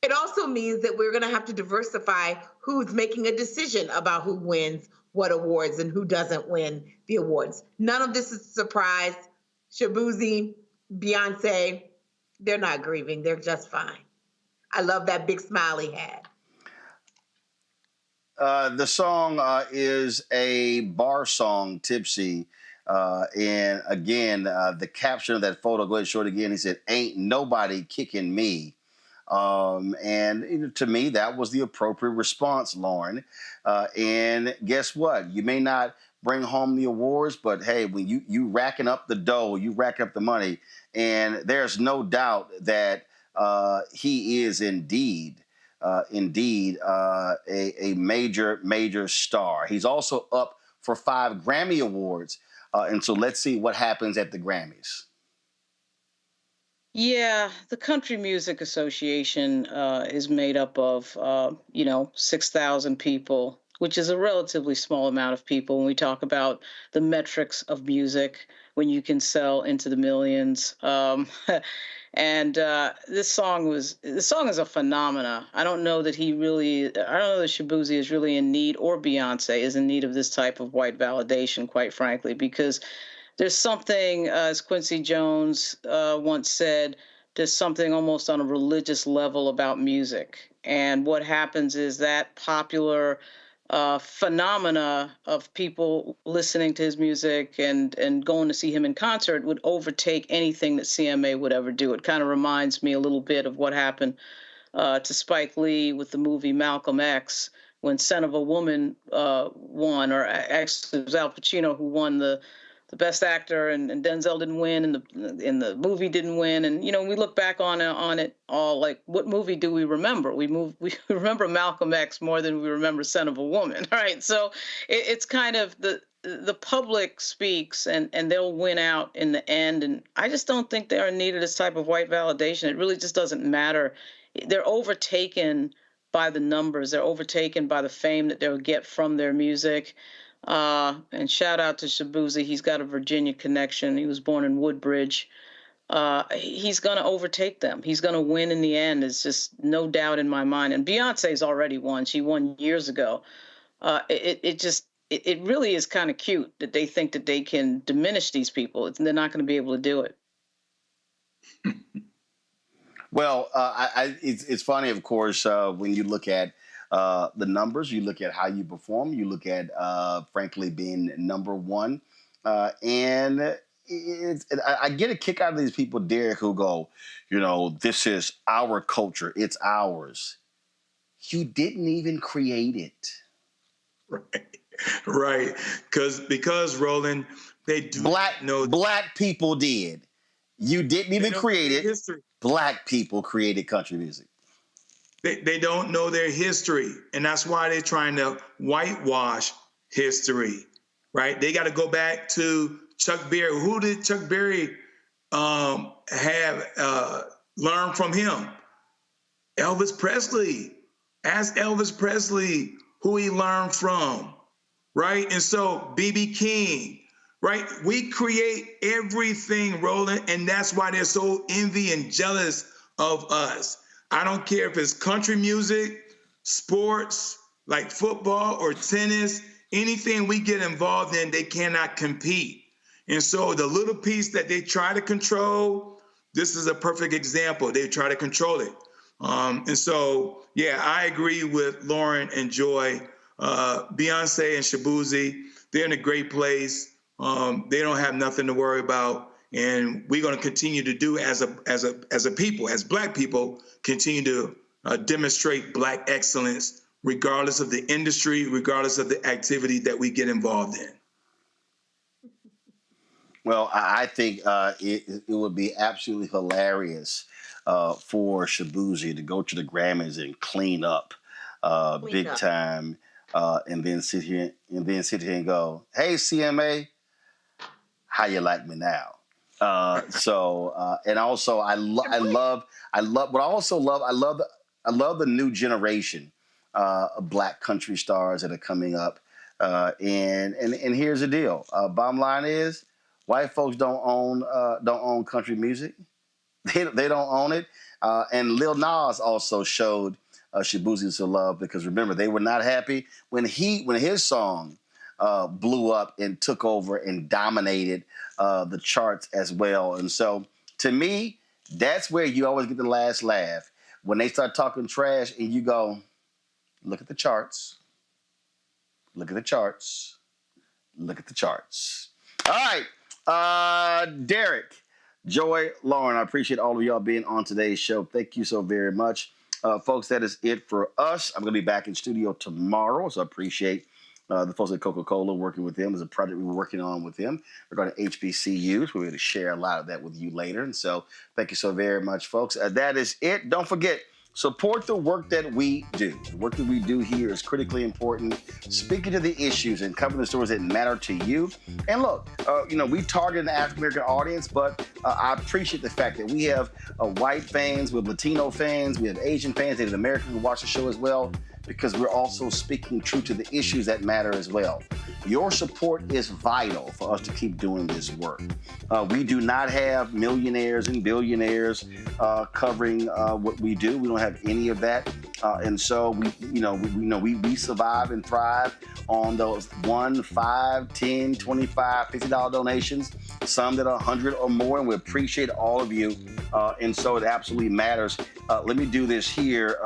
Speaker 19: It also means that we're going to have to diversify who's making a decision about who wins what awards and who doesn't win the awards. None of this is a surprise. Shabuzi, Beyonce, they're not grieving. They're just fine. I love that big smile he had.
Speaker 1: The song is a bar song, Tipsy. And again, the caption of that photo, go ahead and show it again. He said, "Ain't nobody kicking me." And to me, that was the appropriate response, Lauren. And guess what? You may not bring home the awards, but hey, when you racking up the dough, you rack up the money, and there's no doubt that he is indeed a major star. He's also up for 5 Grammy Awards. And so let's see what happens at the Grammys.
Speaker 8: Yeah, the Country Music Association is made up of, 6,000 people. which is a relatively small amount of people when we talk about the metrics of music, when you can sell into the millions. And this song is a phenomena. I don't know that Shabuzi is really in need, or Beyonce is in need of this type of white validation, quite frankly, because there's something, as Quincy Jones once said, there's something almost on a religious level about music. And what happens is that popular phenomena of people listening to his music and going to see him in concert would overtake anything that CMA would ever do. It kind of reminds me a little bit of what happened to Spike Lee with the movie Malcolm X, when Son of a Woman won, or actually it was Al Pacino who won the Best Actor, and Denzel didn't win, and the movie didn't win. And we look back on it all like, what movie do we remember? We remember Malcolm X more than we remember Son of a Woman, right? So it's kind of the public speaks, and they'll win out in the end. And I just don't think they're in need of this type of white validation. It really just doesn't matter. They're overtaken by the numbers. They're overtaken by the fame that they'll get from their music. And shout out to Shabuzi. He's got a Virginia connection. He was born in Woodbridge. He's going to overtake them. He's going to win in the end. It's just no doubt in my mind. And Beyonce's already won. She won years ago. It really is kind of cute that they think that they can diminish these people. They're not going to be able to do it.
Speaker 1: Well, it's funny, of course, when you look at the numbers, you look at how you perform, you look at, frankly, being number one. And I get a kick out of these people, Derek, who go, this is our culture. It's ours. You didn't even create it.
Speaker 16: Right. Because Roland, they do know.
Speaker 1: Black people did. You didn't even create it.
Speaker 16: History.
Speaker 1: Black people created country music.
Speaker 16: They don't know their history, and that's why they're trying to whitewash history, right? They got to go back to Chuck Berry. Who did Chuck Berry have learned from him? Elvis Presley. Ask Elvis Presley who he learned from, right? And so B.B. King, right? We create everything, Roland, and that's why they're so envy and jealous of us. I don't care if it's country music, sports, like football or tennis, anything we get involved in, they cannot compete. And so the little piece that they try to control, this is a perfect example. They try to control it. And so, yeah, I agree with Lauren and Joy. Beyonce and Shabuzi, they're in a great place. They don't have nothing to worry about. And we're going to continue to do as a people, as Black people, continue to demonstrate Black excellence, regardless of the industry, regardless of the activity that we get involved in.
Speaker 1: Well, I think it would be absolutely hilarious for Shabuzi to go to the Grammys and clean up big time, and then sit here and go, "Hey, CMA, how you like me now?" And also I love the new generation of Black country stars that are coming up. And here's the deal. Bottom line is, white folks don't own country music. They don't own it. And Lil Nas also showed Shabuzi some love, because remember, they were not happy when his song blew up and took over and dominated the charts as well. And so, to me, that's where you always get the last laugh, when they start talking trash and you go, look at the charts, look at the charts, look at the charts. All right, Derek, Joy, Lauren, I appreciate all of y'all being on today's show. Thank you so very much. Folks, that is it for us. I'm going to be back in studio tomorrow, so I appreciate the folks at Coca-Cola, working with them. There's a project we were working on with them regarding HBCUs. We're going to share a lot of that with you later. And so thank you so very much, folks. That is it. Don't forget, support the work that we do. The work that we do here is critically important, speaking to the issues and covering the stories that matter to you. And look, we target an African-American audience, but I appreciate the fact that we have white fans, we have Latino fans, we have Asian fans, Native Americans who watch the show as well. because we're also speaking true to the issues that matter as well. Your support is vital for us to keep doing this work. We do not have millionaires and billionaires covering what we do. We don't have any of that. And so we survive and thrive on those $1, $5, $10, $25, $50 donations, some that are 100 or more, and we appreciate all of you. And so it absolutely matters. Let me do this here.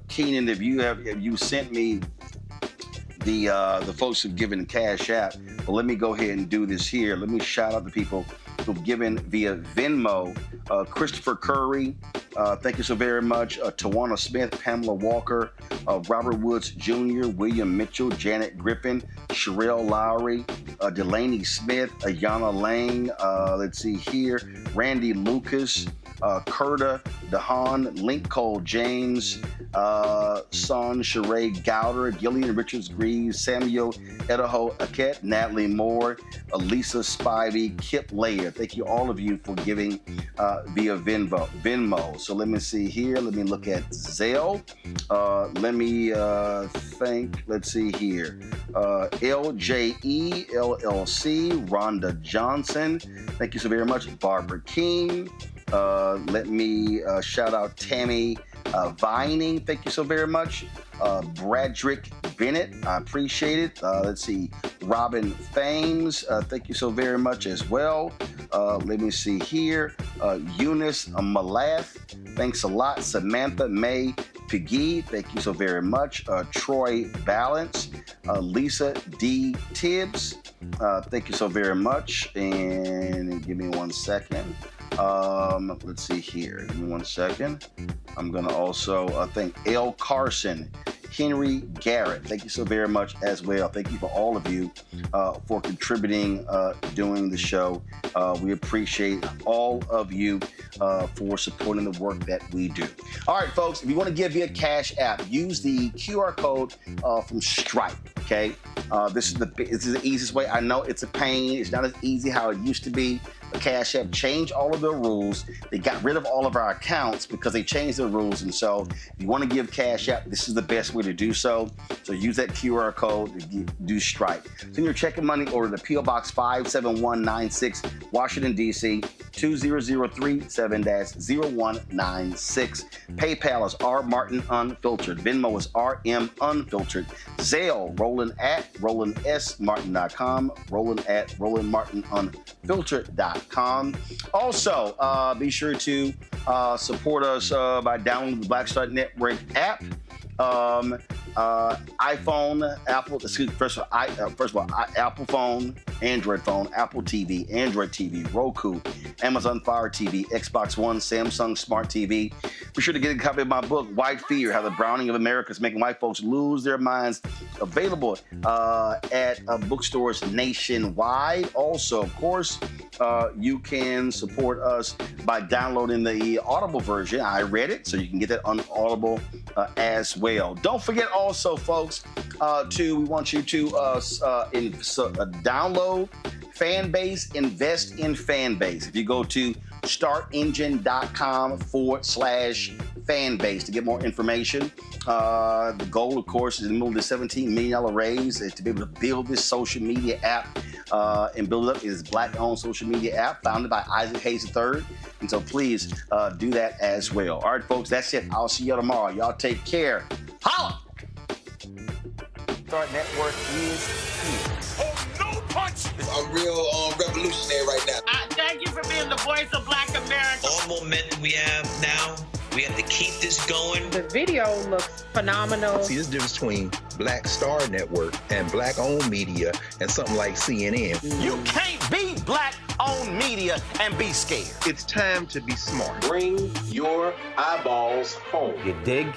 Speaker 1: Keenan, if you sent me the folks who've given the Cash App, but let me go ahead and do this here. Let me shout out the people who've given via Venmo. Christopher Curry, thank you so very much. Tawana Smith, Pamela Walker, Robert Woods Jr., William Mitchell, Janet Griffin, Sherelle Lowry, Delaney Smith, Ayana Lang, let's see here, Randy Lucas, Curta DeHaan, Link Cole James, Son Sheree Gowder, Gillian Richards Greaves, Samuel Edaho Aket, Natalie Moore, Lisa Spivey, Kip Layer. Thank you, all of you, for giving via Venmo. So let me see here. Let me look at Zelle. Let me let's see here. LJE, LLC, Rhonda Johnson. Thank you so very much. Barbara King. Let me shout out Tammy Vining. Thank you so very much. Bradrick Bennett, I appreciate it. Let's see. Robin Fames, thank you so very much as well. Let me see here. Eunice Malath, thanks a lot. Samantha May Piggy, thank you so very much. Troy Balance, Lisa D. Tibbs, thank you so very much. And give me 1 second. Let's see here. Give me 1 second. I'm going to also thank L. Carson, Henry Garrett. Thank you so very much as well. Thank you for all of you for contributing, doing the show. We appreciate all of you for supporting the work that we do. All right, folks, if you want to give via Cash App, use the QR code from Stripe, okay? This is the easiest way. I know it's a pain. It's not as easy how it used to be. Cash App changed all of their rules. They got rid of all of our accounts because they changed their rules. And so if you want to give Cash App, this is the best way to do so. So use that QR code to do Stripe. Send your checking money order to P.O. Box 57196, Washington, D.C. 20037-0196. PayPal is R Martin Unfiltered. Venmo is RM Unfiltered. Zelle, Roland@RolandSMartin.com. Roland@RolandMartinUnfiltered.com. Also, be sure to support us by downloading the Black Star Network app. iPhone, Apple, first of all, Apple phone, Android phone, Apple TV, Android TV, Roku, Amazon Fire TV, Xbox One, Samsung Smart TV. Be sure to get a copy of my book, White Fear, How the Browning of America is Making White Folks Lose Their Minds, available at bookstores nationwide. Also, of course, you can support us by downloading the Audible version. I read it, so you can get that on Audible as well. Don't forget also, folks, we want you to download Fanbase, invest in Fanbase. If you go to startengine.com/Fanbase to get more information. The goal, of course, is to move the $17 million raise to be able to build this social media app and build it up. It is Black-owned social media app founded by Isaac Hayes III. And so please do that as well. All right, folks, that's it. I'll see you tomorrow. Y'all take care. Holla! Start Network is here.
Speaker 22: Oh, no punch!
Speaker 5: I'm real revolutionary right now.
Speaker 21: Thank you for being the voice of Black America.
Speaker 6: All momentum we have now, we have to keep this going.
Speaker 20: The video looks phenomenal.
Speaker 18: See, there's a difference between Black Star Network and Black-owned media and something like CNN.
Speaker 1: You can't be Black-owned media and be scared.
Speaker 18: It's time to be smart.
Speaker 11: Bring your eyeballs home.
Speaker 1: You dig?